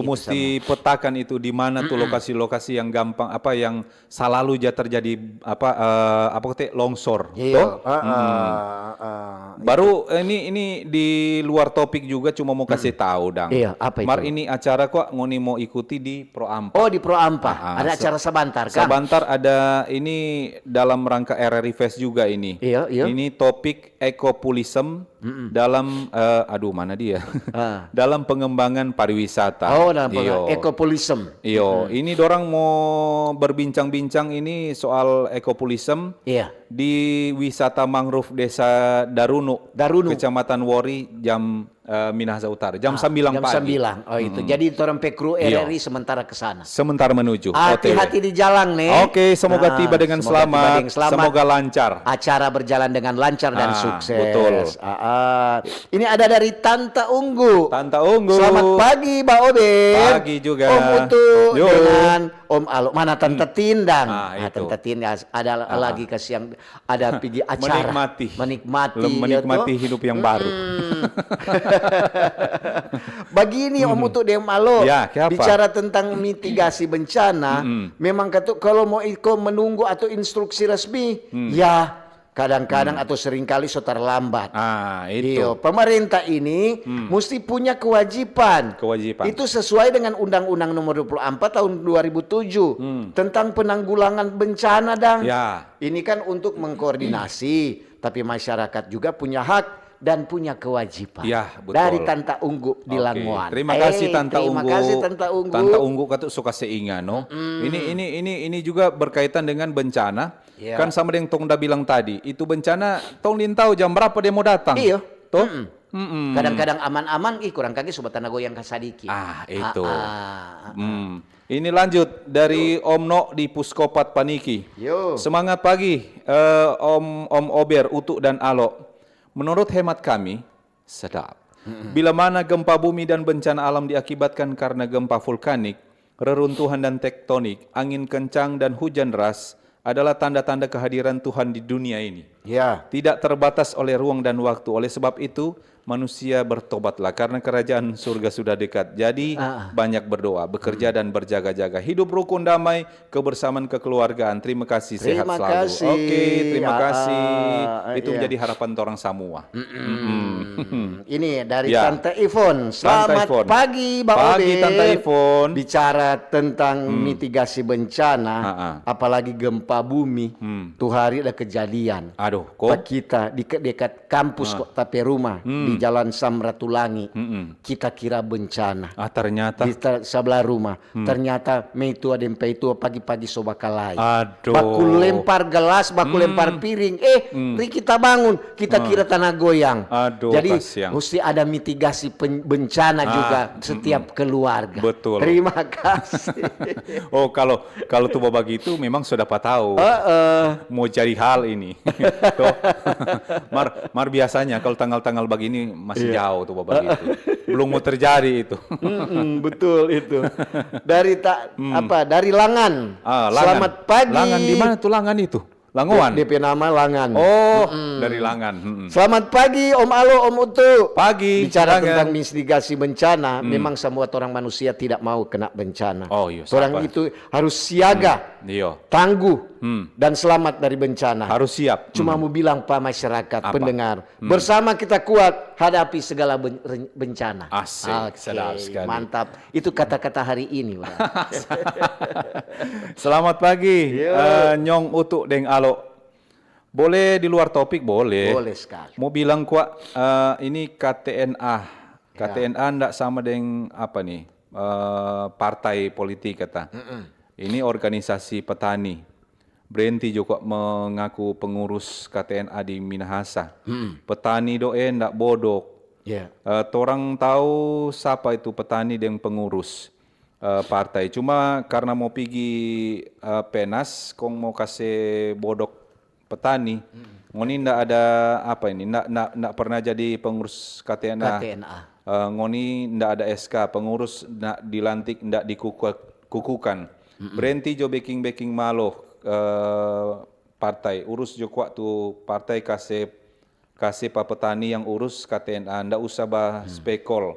mesti petakan itu di mana tuh lokasi-lokasi yang gampang yang selalu terjadi longsor. Baru ini di luar topik juga cuma mau kasih tahu dang. Apa itu? Mar ini acara kok ngoni mau ikuti di Pro Ampa. Di Pro Ampa. Ada acara sebentar kan? Sebentar ada ini dalam rangka RRI Fest juga ini. Ini topik ekopulisme dalam aduh mana dia? Dalam pengembangan pariwisata. Oh, dalam ekopulism. Iyo, ini dorang mau berbincang-bincang ini soal ekopulism. Iya. Di wisata mangrove Desa Darunu, Kecamatan Wori, jam Minahasa Utara, jam 9 pagi. Jam 9. Oh itu. Jadi orang kru RRI sementara ke sana. Sementara menuju. Hati-hati di jalan nih. Oke, semoga tiba dengan selamat. Semoga lancar. Acara berjalan dengan lancar dan sukses. Betul. Ini ada dari Tanta Unggu. Tanta Unggu. Selamat pagi, Mbak Oben. Pagi juga. Om Utu dengan Om Alo. Mana Tante Tindang? Itu. Tante Tindang ada lagi kasih yang ada pergi acara. Menikmati hidup yang baru. Begini Om Utu dan Om Alo, Ya, bicara tentang mitigasi bencana, memang kalau mau ikut menunggu atau instruksi resmi, ya kadang-kadang atau seringkali so terlambat. Itu. Iyo, pemerintah ini mesti punya kewajiban. Itu sesuai dengan Undang-Undang Nomor 24 Tahun 2007 tentang penanggulangan bencana, Dang. Ya. Ini kan untuk mengkoordinasi, tapi masyarakat juga punya hak dan punya kewajiban. Ya, betul. Dari Tanta Unggu di Langoan. Terima kasih Tanta Unggu. Terima kasih Tanta Unggu. Tanta Unggu kata suka seingat, no. Ini juga berkaitan dengan bencana. Yeah. Kan sama dengan Tong dah bilang tadi, itu bencana Tong Lin tahu jam berapa dia mau datang. Iya. Toh? Kadang-kadang aman-aman, kurang kaki sobat tanah goyang kasadiki. Itu. Ini lanjut dari Om No di Puskopat Paniki. Yo. Semangat pagi, Om Ober, Utuk dan Alo. Menurut hemat kami, sedap. Bila mana gempa bumi dan bencana alam diakibatkan karena gempa vulkanik, reruntuhan dan tektonik, angin kencang dan hujan deras adalah tanda-tanda kehadiran Tuhan di dunia ini. Ya. Tidak terbatas oleh ruang dan waktu. Oleh sebab itu, manusia bertobatlah karena kerajaan surga sudah dekat. Jadi banyak berdoa, bekerja dan berjaga-jaga. Hidup rukun damai, kebersamaan kekeluargaan. Terima kasih, sehat selalu. Oke, terima kasih. Itu menjadi harapan orang semua. Ini dari Tante Ivon. Selamat Ivon. pagi, Mbak Pagi, Oben. Tante Ivon. Bicara tentang mitigasi bencana, apalagi gempa bumi. Tuh hari ada kejadian. Aduh, Pak kita di dekat kampus kok, tapi rumah di Jalan Samratulangi. Kita kira bencana. Ternyata Di sebelah rumah. Ternyata meitua dempe itu pagi-pagi sobakalai. Aduh. Baku lempar gelas, baku lempar piring. Ri kita bangun, kita kira tanah goyang. Aduh, jadi kasihan. mesti ada mitigasi bencana juga setiap keluarga. Betul. Terima kasih. Oh, kalau tuh babak itu memang sudah tahu mau cari hal ini. Tuh. Mar biasanya kalau tanggal-tanggal begini masih jauh tuh babak itu. Belum mau terjadi itu. Betul itu. Dari dari Langan. Langan. Selamat pagi. Langan di mana tuh Langan itu? Langoan. DP nama Langan. Oh, dari Langan. Selamat pagi Om Alo, Om Utu. Pagi. Bicara Langan. tentang mitigasi bencana, memang semua orang manusia tidak mau kena bencana. Oh, iya, Orang sabar. itu harus siaga, Iya. tangguh, dan selamat dari bencana. Harus siap. Cuma mau bilang Pak masyarakat, pendengar, bersama kita kuat hadapi segala bencana. Asik, sedap sekali. Mantap. Itu kata-kata hari ini. Selamat pagi, Nyong Utuk Deng Alo. Boleh di luar topik? Boleh. Boleh sekali. Mau bilang kuat, ini KTNA. KTNA ndak sama dengan apa nih? Partai politik kata. Ini organisasi petani. Berhenti juga mengaku pengurus KTNA di Minahasa. Petani doe ndak bodoh. Yeah. Torang tahu siapa itu petani dan pengurus partai. Cuma karena mau pergi penas, kong mau kasih bodok petani. Ngoni ndak ada apa ini? Ndak pernah jadi pengurus KTNA. Ngoni ndak ada SK, pengurus ndak dilantik, ndak dikukukan. Berhenti jo backing malo partai. Urus jo waktu partai kasih pak petani yang urus KTNA, ndak usah bah spekol.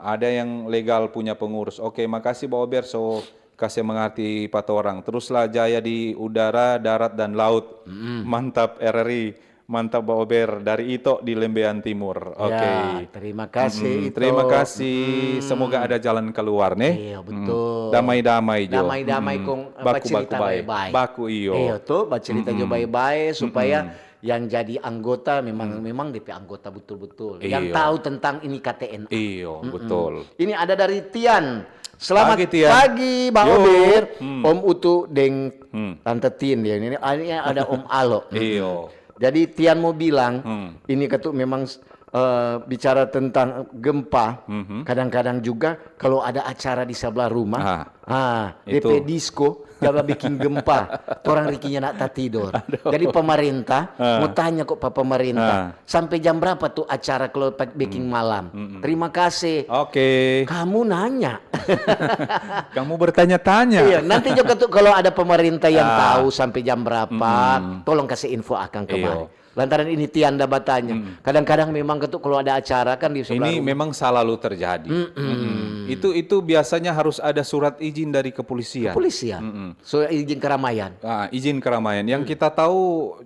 Ada yang legal punya pengurus. Oke, makasih Pak Ober, so kasih mengerti pat orang. Teruslah jaya di udara, darat dan laut. Mantap RRI. Mantap Pak Ober dari Ito di Lembean Timur. Oke. Ya, terima kasih Ito. Terima kasih. Semoga ada jalan keluar nih. Iya betul. Damai-damai jo. Damai-damai kong cerita baik-baik. Baku iyo. Iya tuh cerita jo baik-baik supaya yang jadi anggota memang DP anggota betul-betul. Yang tahu tentang ini KTN. Iyo, betul. Ini ada dari Tian. Selamat Tian. pagi Bang Yo. Ober. Om Utu deng Tante Tin ya. Ini ada Om Alo. Iyo. Jadi Tian mau bilang ini ketuk memang bicara tentang gempa. Kadang-kadang juga kalau ada acara di sebelah rumah, DP disco jangan bikin gempa. Orang rikinya nak tak tidur. Jadi pemerintah mau tanya kok Pak pemerintah sampai jam berapa tuh acara kalau bikin malam. Terima kasih. Oke. Kamu nanya. Kamu bertanya-tanya. Iya, nanti juga tuh kalau ada pemerintah yang tahu sampai jam berapa, tolong kasih info akan kemari. Lantaran ini Tianda batanya. Kadang-kadang memang ketuk kalau ada acara kan di sebelah ini rumah. memang selalu terjadi. Itu biasanya harus ada surat izin dari kepolisian. Kepolisian. Surat izin keramaian. Izin keramaian. Yang kita tahu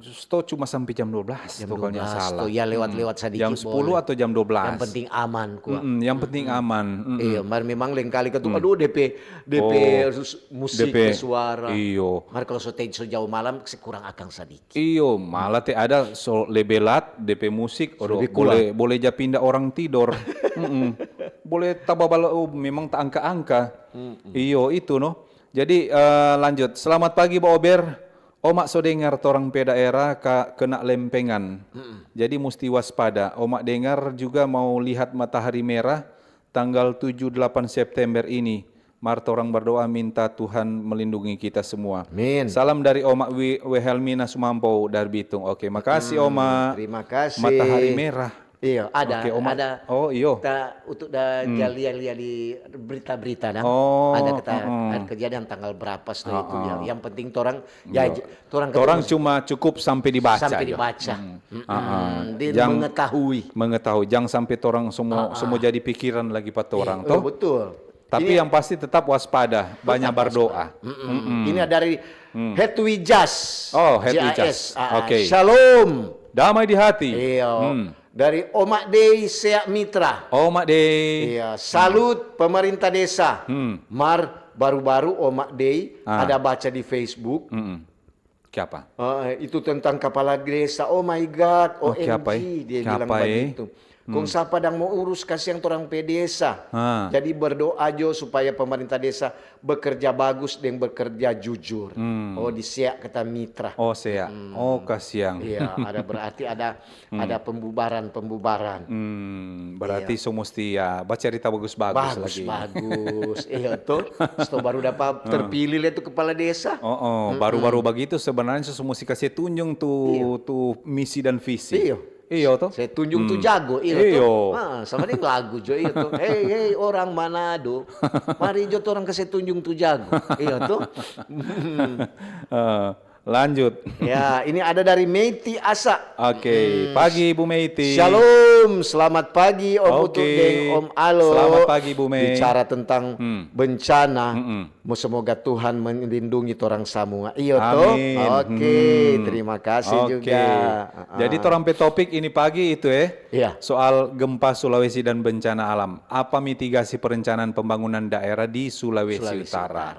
cuma sampai jam 12. Jam pokoknya 12 salah. tuh ya lewat-lewat sedikit. Jam 10 boleh. atau jam 12. Yang penting aman kuat. Yang penting aman. Iya, memang lain kali ketuk aduh DP musik DP, suara. Iyo. Mari kalau sejauh malam kurang akan sedikit. Iyo, malah ada lebelat DP musik, boleh ja pindah orang tidur. Boleh tababal memang tak angka-angka. Iyo itu no. Jadi lanjut. Selamat pagi Pak Ober. Omak so dengar torang pe daerah kena lempengan. Jadi mesti waspada. Omak dengar juga mau lihat matahari merah tanggal 7-8 September ini. Marta orang berdoa minta Tuhan melindungi kita semua. Amin. Salam dari Oma Wehelmina Sumampau dari Bitung. Oke, makasih Oma. Terima kasih. Matahari merah. Iya, ada. Oke, Oma. Ada. Oh, iyo. Untuk lihat di berita-berita dah. Oh, ada ada kejadian tanggal berapa setelah itu ya. Yang penting torang cuma cukup sampai dibaca. Sampai dibaca. Mengetahui. Jangan sampai torang semua jadi pikiran lagi pat orang toh. Betul. Tapi yang pasti tetap waspada, banyak berdoa. Ini dari Hetwijas. Oh, Hetwijas. Oke. Shalom. Damai di hati. Iya. Dari Omak Dey Seak Mitra. Omak Dey. Iya. Salut pemerintah desa. Baru-baru Omak Dey ada baca di Facebook. Siapa? Itu tentang kepala desa. Oh my God, OMG dia bilang begitu. Kung siapa yang mau urus kasihan orang pedesa. Jadi berdoa jo supaya pemerintah desa bekerja bagus dan bekerja jujur. Oh di Seak kata mitra. Oh Seak. Oh kasihan. Iya, ada berarti ada pembubaran. Berarti so mesti ya baca cerita bagus-bagus lagi. Bagus. Iya tuh. Setelah baru dapat terpilih itu kepala desa. Baru-baru begitu sebenarnya mesti kasih tunjung tuh misi dan visi. Iya toh. Saya tunjuk tuh jago, tuh. Sama dia lagu jo itu. Hey orang Manado, mari jo orang kasih tunjuk tuh jago. Iya tuh. Lanjut. Ya, ini ada dari Meiti Asa. Oke, pagi Bu Meiti. Shalom, selamat pagi Om Utu dan Om Alo. Selamat pagi Bu Meiti. Bicara tentang bencana. Semoga Tuhan melindungi orang semua. Iya toh. Oke, terima kasih juga. Jadi torang pe topik ini pagi itu Iya. soal gempa Sulawesi dan bencana alam. Apa mitigasi perencanaan pembangunan daerah di Sulawesi Utara?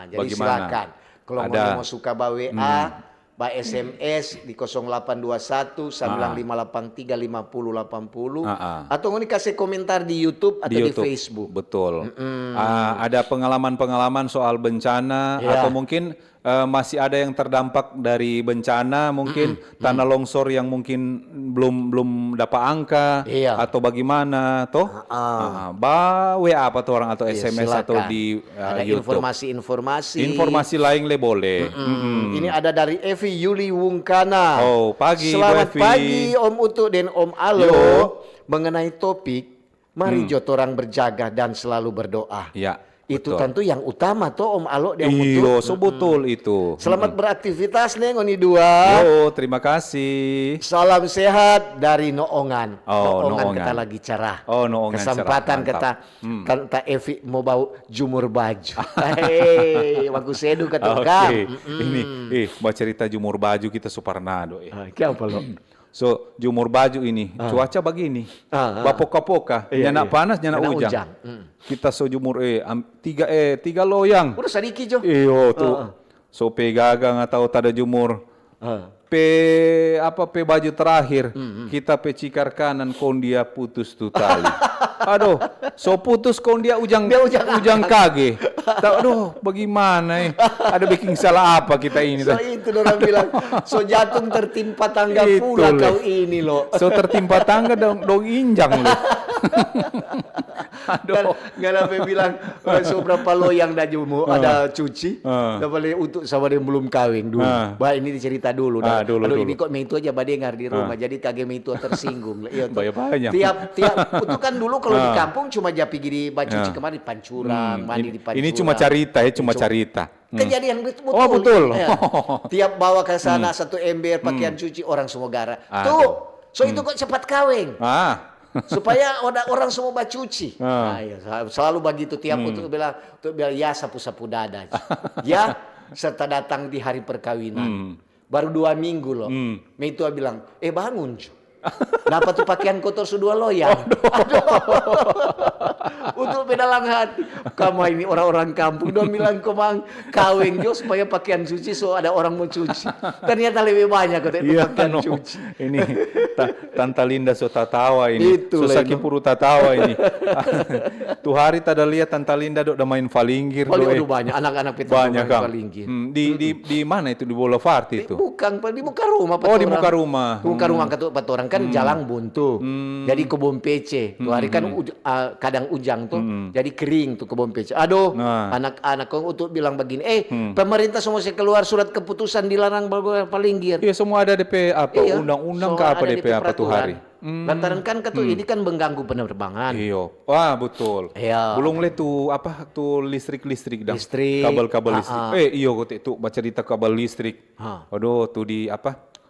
Jadi bagaimana? silakan. Kalau mau suka bawa WA, bawa SMS di 0821 9583 5080 atau mau kasih komentar di YouTube atau di Facebook. Betul. Ada pengalaman-pengalaman soal bencana atau mungkin masih ada yang terdampak dari bencana, mungkin tanah longsor yang mungkin belum dapat angka atau bagaimana toh? WA apa tuh orang atau SMS atau di ada YouTube. Informasi lain boleh. Ini ada dari Evi Yuli Wungkana. Oh, pagi Selamat Bu Evi. pagi Om Utu dan Om Alo. Mengenai topik, mari orang berjaga dan selalu berdoa. Ya. Itu Betul. tentu yang utama tuh Om Alo dia Iyo, betul itu. Selamat beraktivitas nih Ngoni dua. Yo, terima kasih. Salam sehat dari Noongan. Oh, Noongan Noongan. kita lagi cerah. Oh, Noongan Kesempatan cerah, kita kan Evi mau bau jumur baju. Hei, bagus edu kata Oke. Kang. Ini, mau cerita jumur baju kita Suparnado. Apa lo? So, jumur baju ini, cuaca begini. Bapoka-poka, Iya, nyanak iya. panas, nyanak Nyanak ujang. ujang. Kita so jumur tiga loyang. Udah sadiki Jo. Iyo tuh. So pe gagang atau tada jumur. Pe baju terakhir kita pe cikar kanan kon dia putus tu tali. Aduh, so putus kon dia ujang kage. Aduh, bagaimana Ada bikin salah apa kita ini? So itu orang bilang, so jatuh tertimpa tangga pula Itu, kau ini loh. So tertimpa tangga dong injang loh. Aduh. Nggak dapat bilang so berapa loyang dah jumu ada cuci. Dah boleh untuk sama dia belum kawin dulu. Bah ini dicerita dulu. Dulu. Ini kok itu aja badengar di rumah. Jadi kagak itu tersinggung. Iya, banyak. Tiap itu kan dulu kalau di kampung cuma japi gini cuci kemarin pancuran, mandi di pancuran. Ini cuma cerita cuma cerita. Kejadian betul. Oh betul. Ya. Tiap bawa ke sana satu ember pakaian cuci orang semua gara. Tuh, so itu kok cepat kawin. Supaya orang semua bacuci. Nah, ya, selalu begitu tiap untuk bilang ya sapu-sapu dada. Ya, serta datang di hari perkawinan. Baru 2 minggu loh. Meitua bilang, bangun cu. Dapat tuh pakaian kotor sudah loyang. Aduh. Untuk pedalang hati. Kamu ini orang-orang kampung dong bilang komang kawin jo supaya pakaian cuci so ada orang mau cuci. Ternyata lebih banyak kata itu pakaian cuci. Ini Tanta Linda so tatawa ini. Itu So Saki puru tatawa ini. Tuh hari tada lihat Tanta Linda dok main falinggir Aduh banyak anak-anak peta banyak main kan. falinggir. Di mana itu di Boulevard itu? Bukan, di muka rumah. Oh, di muka rumah. Di muka rumah kata orang kan jalan buntu. Jadi kebun PC. Tuh hari kan kadang ujang tuh. Jadi kering tuh kebun PC. Aduh, anak-anak kong untuk bilang begini, pemerintah semua keluar surat keputusan dilarang palinggir. Iya, semua ada DP apa? Iya, Undang-undang so ke apa ada DP apa tuh hari? Lantaran kan ini kan mengganggu penerbangan. Iya. Wah, betul. Iya. Belum le tuh listrik dah. Listrik. Kabel-kabel listrik. Iya kok itu baca cerita kabel listrik. Aduh, tuh di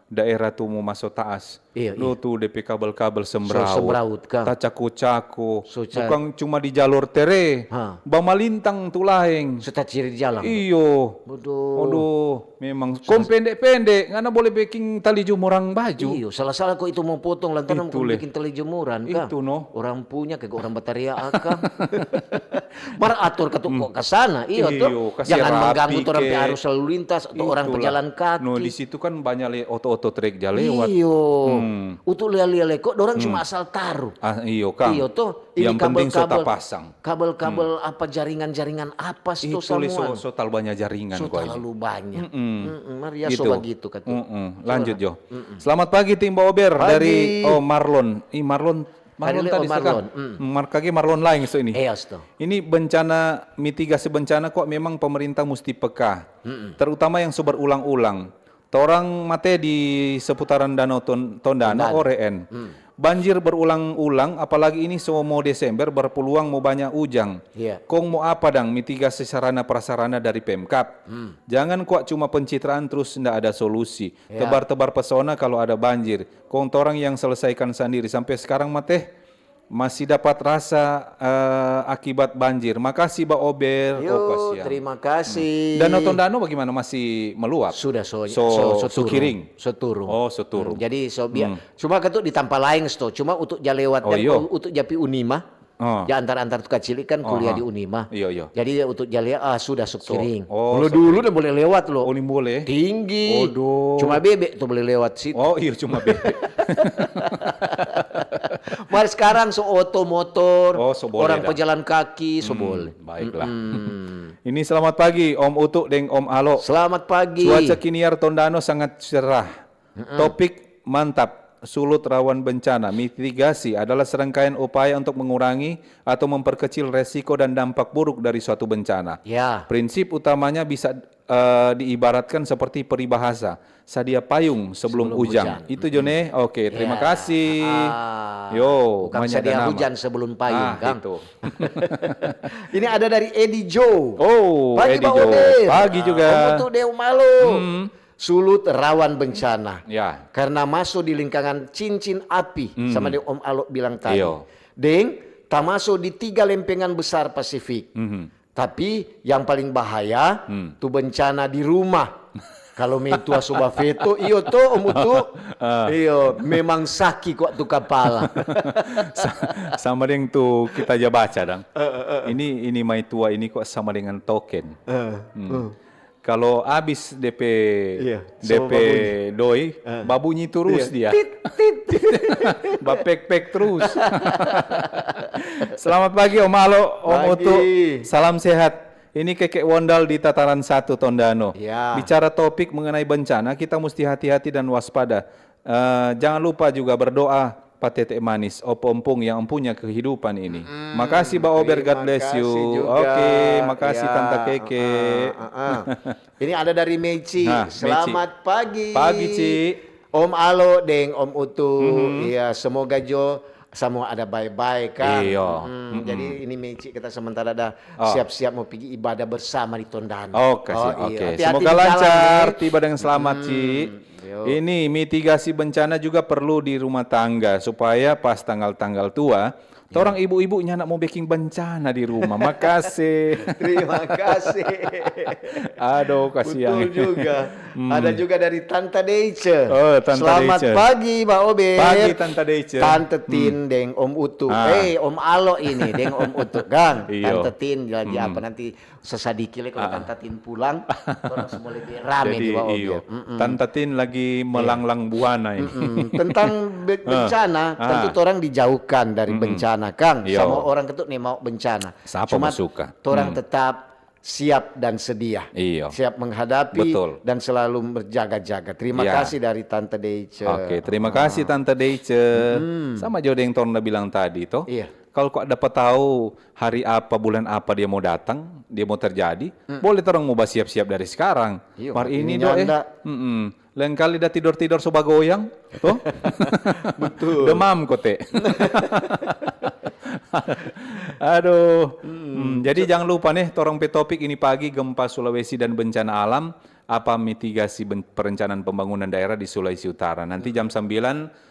daerah tuh mau masuk taas. Iya, Tuh DP kabel-kabel sembraut. Sembraut kan. Cako-cako. Bukan cuma di jalur tere. Bamalintang tuh laheng. Sudah ciri di jalan. Iyo. Aduh, memang kom pendek-pendek, ngana boleh baking tali jumurang baju. Iyo, salah-salah kok itu mau potong lantaran mau bikin tali jemuran kan. Itu no. Orang punya kayak orang bataria akang. Mar atur kok ke sana. Iyo tuh. kasih Jangan rapi mengganggu orang ke. arus lalu lintas atau orang pejalan kaki. No, di situ kan banyak oto-oto trek lewat. Iyo. Untuk lihat-lihat kok orang cuma asal taruh. Iyo kan. Iyo tuh. Ini Yang penting kabel-kabel pasang. Kabel-kabel apa jaringan-jaringan apa itu semua. So tal banyak jaringan So kok ini. terlalu banyak. Maria Gitu. so begitu kata. Lanjut Jo. Selamat pagi tim Bober dari Marlon. Marlon tadi Marlon. Markage Marlon lain so ini. Tuh. Ini bencana, mitigasi bencana kok memang pemerintah mesti peka. Terutama yang berulang-ulang. Torang mate di seputaran Danau Tondano Oreen. Banjir berulang-ulang, apalagi ini semua mau Desember berpeluang mau banyak ujang. Kong mau apa dang mitigasi sarana prasarana dari Pemkap? Jangan kok cuma pencitraan terus ndak ada solusi. Tebar-tebar pesona kalau ada banjir. Kong torang yang selesaikan sendiri sampai sekarang mate masih dapat rasa akibat banjir. Makasih Mbak Ober. Terima kasih. Danau Tondano bagaimana, masih meluap? Sudah Sukiring. Seturung. Oh, seturung. Jadi cuma ketuk di tanpa lain cuma untuk jalewat untuk japi Unima. Ya antar-antar tukar cilik kan kuliah di Unima. Iya. Jadi untuk jalea sudah Sukiring. Dulu udah boleh lewat loh. Oh, ini boleh. Tinggi. Cuma bebek tuh boleh lewat situ. Oh, iya cuma bebek. Mari sekarang oto motor, orang dah. pejalan kaki boleh. Baiklah. Ini selamat pagi Om Utuk dan Om Alo. Selamat pagi. Cuaca kiniar Tondano sangat cerah. Topik mantap. sulut rawan bencana. Mitigasi adalah serangkaian upaya untuk mengurangi atau memperkecil resiko dan dampak buruk dari suatu bencana. Ya. Prinsip utamanya bisa diibaratkan seperti peribahasa, sadia payung sebelum hujan. Itu Jone. Oke, terima kasih. Yo, bukan sadia nama. hujan sebelum payung, Kang. Itu. Ini ada dari Edi Joe. Oh, Pagi Edi Pak Jo. Obe. Pagi juga. Untuk Dew Malo. Sulut rawan bencana. Ya. Karena masuk di lingkaran cincin api. Sama dia Om Alok bilang tadi. Iyo. Deng, tak masuk di 3 lempengan besar Pasifik. Tapi yang paling bahaya tuh bencana di rumah. Kalau metua suba veto, iyo to Om Utu. Iyo, memang sakit kok tuh kepala. Sama dengan tuh kita aja baca dong. Ini mai tua ini kok sama dengan token. Kalau habis DP DP doi, babunyi terus dia. Bapek-pek terus. Selamat pagi Om Alo, Om Utu. Salam sehat. Ini Kekek Wondal di Tataran 1 Tondano. Ya. Bicara topik mengenai bencana, kita mesti hati-hati dan waspada. Jangan lupa juga berdoa Patete manis, ompong yang empunya kehidupan ini. Makasih Mbak Ober, God bless you. Oke, makasih Tante Keke. Ini ada dari Meci. Selamat pagi. Pagi, Ci. Om Alo deng Om Utu. Iya, semoga Jo semua ada baik-baik kan. Iya. Jadi ini Meci kita sementara ada siap-siap mau pergi ibadah bersama di Tondano. Oke. Hati-hati Semoga di lancar, jalan, tiba dengan selamat, Ci. Ini mitigasi bencana juga perlu di rumah tangga supaya pas tanggal-tanggal tua, orang ibu-ibunya nak mau baking bencana di rumah. Makasih. Terima kasih. Aduh, kasihan. Betul juga. Ada juga dari Tante Deice. Oh, Tante Selamat Deice. pagi, Mbak Obe. Pagi Tante Deice. Tante Tin deng Om Utu. Om Alo ini deng Om Utu. Gang, Tante Tin lagi apa nanti sesadikile kalau Tante Tin pulang, orang semua lebih rame di Mbak Obe. Tante Tin lagi melanglang buana ini. Tentang bencana, tentu orang dijauhkan dari bencana, Kang. Iya. Sama orang ketut nih mau bencana. Siapa Cuma mau suka? orang tetap siap dan sedia. Iya. Siap menghadapi Betul. dan selalu berjaga-jaga. Terima Iya. kasih dari Tante Deice. Oke, terima kasih Tante Deice. Sama Jode yang Torna bilang tadi toh. Iya. Kalau kok dapat tahu hari apa, bulan apa dia mau datang, dia mau terjadi, boleh orang mau siap-siap dari sekarang. Iya, Mar ini ini do nyanda. lain kali dah tidur-tidur soba goyang, toh? Betul. Demam kote. Aduh. Jadi jangan lupa nih, torong topik ini pagi gempa Sulawesi dan bencana alam, apa mitigasi perencanaan pembangunan daerah di Sulawesi Utara. Nanti jam 9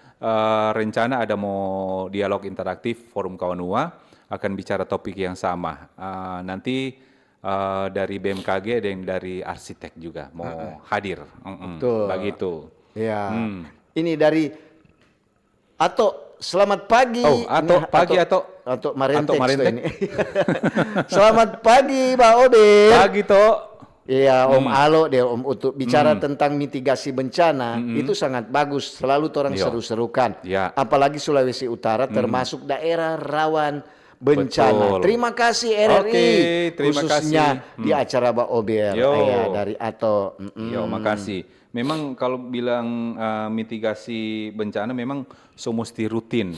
rencana ada mau dialog interaktif Forum Kawanua akan bicara topik yang sama. Nanti dari BMKG dan dari arsitek juga mau hadir. Betul. Begitu. Ya. Ini dari selamat pagi. Atau Marentex ini. Selamat pagi, Mbak Obe. Pagi toh. Iya, Om Alo deh, Om Utu. Bicara tentang mitigasi bencana, itu sangat bagus. Selalu orang seru-serukan. Ya. Apalagi Sulawesi Utara termasuk daerah rawan bencana. Betul. Terima kasih RRI. Oke, terima khususnya kasih. di acara Mbak Ober. Ya, dari Ato. Yo, makasih. Memang kalau bilang mitigasi bencana memang mesti rutin.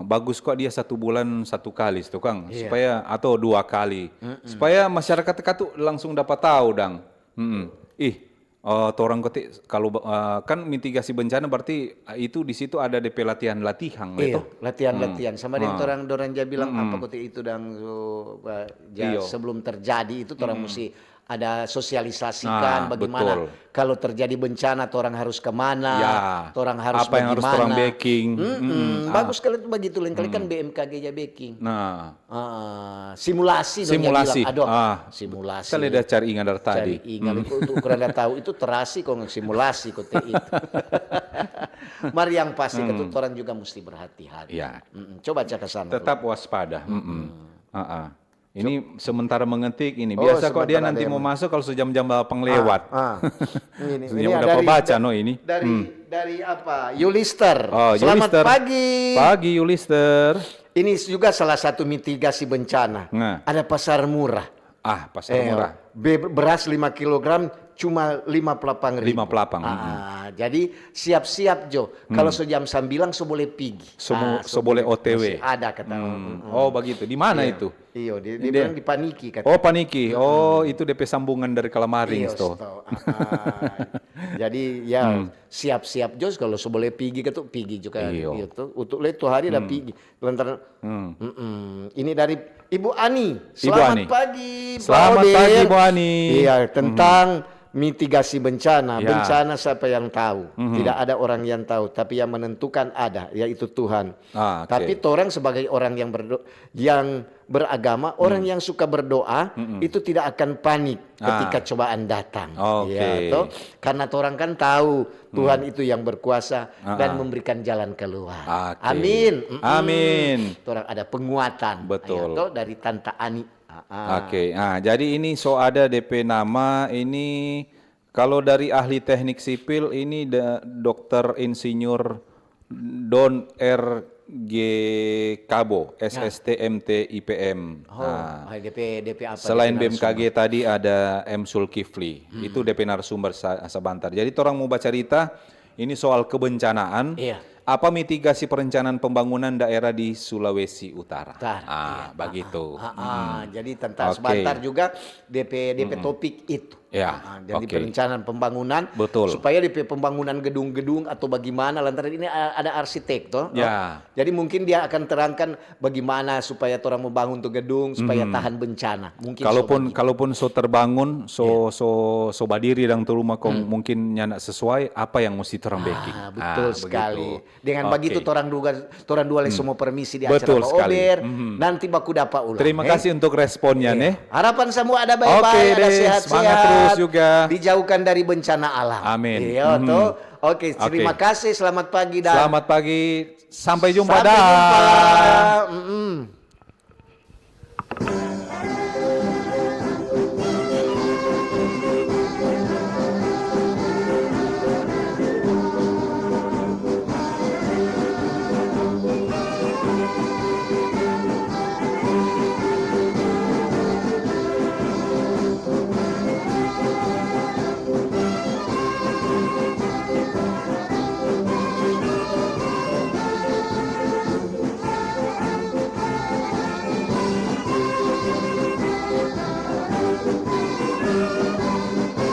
Bagus kok dia 1 bulan 1 kali, itu Kang, supaya atau 2 kali, supaya masyarakat tuh langsung dapat tahu dang. Orang ketik kalau kan mitigasi bencana berarti itu di situ ada DP latihan-latihan, Iya, itu latihan-latihan. Sama dengan orang dia bilang apa ketik itu dang sebelum terjadi itu orang mesti ada sosialisasikan bagaimana betul. Kalau terjadi bencana orang harus kemana, orang harus apa yang harus orang backing. Bagus kalau itu begitu, lain kali kan BMKG ya backing. Nah, simulasi. simulasi. Simulasi. Saya udah cari ingat dari tadi. Itu kurang tahu itu terasi kok simulasi kok itu. Mari yang pasti ketut orang juga mesti berhati-hati. Ya. Coba cek ke sana. Tetap waspada. Ini sementara mengetik ini. Biasa kok dia nanti mau masuk kalau sejam-jam balapang lewat. Ini udah baca ini. Dari apa? Yulister. Selamat Yulister. Pagi. Pagi Yulister. Ini juga salah satu mitigasi bencana. Ada pasar murah. Pasar murah. Beras 5 kg cuma 5 pelapang ribu. 5 pelapang. Jadi siap-siap Jo. Kalau sejam 9 so boleh pergi. So boleh OTW. Masih ada kata. Oh begitu. Di mana Iya. itu? Iya, dia bilang di Paniki kata. Oh Paniki. Oh itu DP sambungan dari Kalamaring Iya, toh. Jadi ya siap-siap Jos kalau so boleh pergi ke tuh pergi juga gitu. Untuk itu hari dah pergi. Lantaran ini dari Ibu Ani. Selamat pagi. Selamat pagi Bu Ani. Iya, tentang mitigasi bencana. Bencana siapa yang tahu? Tidak ada orang yang tahu, tapi yang menentukan ada, yaitu Tuhan. Tapi orang sebagai orang yang beragama, orang yang suka berdoa, itu tidak akan panik ketika cobaan datang. Ya, toh? Karena orang kan tahu Tuhan itu yang berkuasa dan memberikan jalan keluar. Amin. Amin. Orang ada penguatan. Betul. Ya, toh? Dari Tante Ani. Jadi ini ada DP nama ini kalau dari ahli teknik sipil ini Dr. Insinyur Don R.G. Kabo, SST.MT IPM. DP apa? Selain BMKG tadi ada M. Sulkifli, itu DP narasumber sebentar. Jadi orang mau baca cerita ini soal kebencanaan. Apa mitigasi perencanaan pembangunan daerah di Sulawesi Utara? Begitu. Jadi tentang sebentar juga DP topik itu. Jadi perencanaan pembangunan supaya DP pembangunan gedung-gedung atau bagaimana lantaran ini ada arsitek toh. Jadi mungkin dia akan terangkan bagaimana supaya orang membangun tuh gedung supaya tahan bencana. Mungkin kalaupun so terbangun so badiri dan rumah mungkin nyana sesuai apa yang mesti terang backing. Betul sekali. Dengan begitu orang dua semua permisi di acara Ober. Nanti baku dapat ulang. Terima kasih untuk responnya nih. Harapan semua ada baik-baik, ada sehat-sehat. Juga dijauhkan dari bencana alam. Amin. Iya toh. Oke, terima kasih. Selamat pagi dan selamat pagi. Sampai jumpa. Sampai jumpa.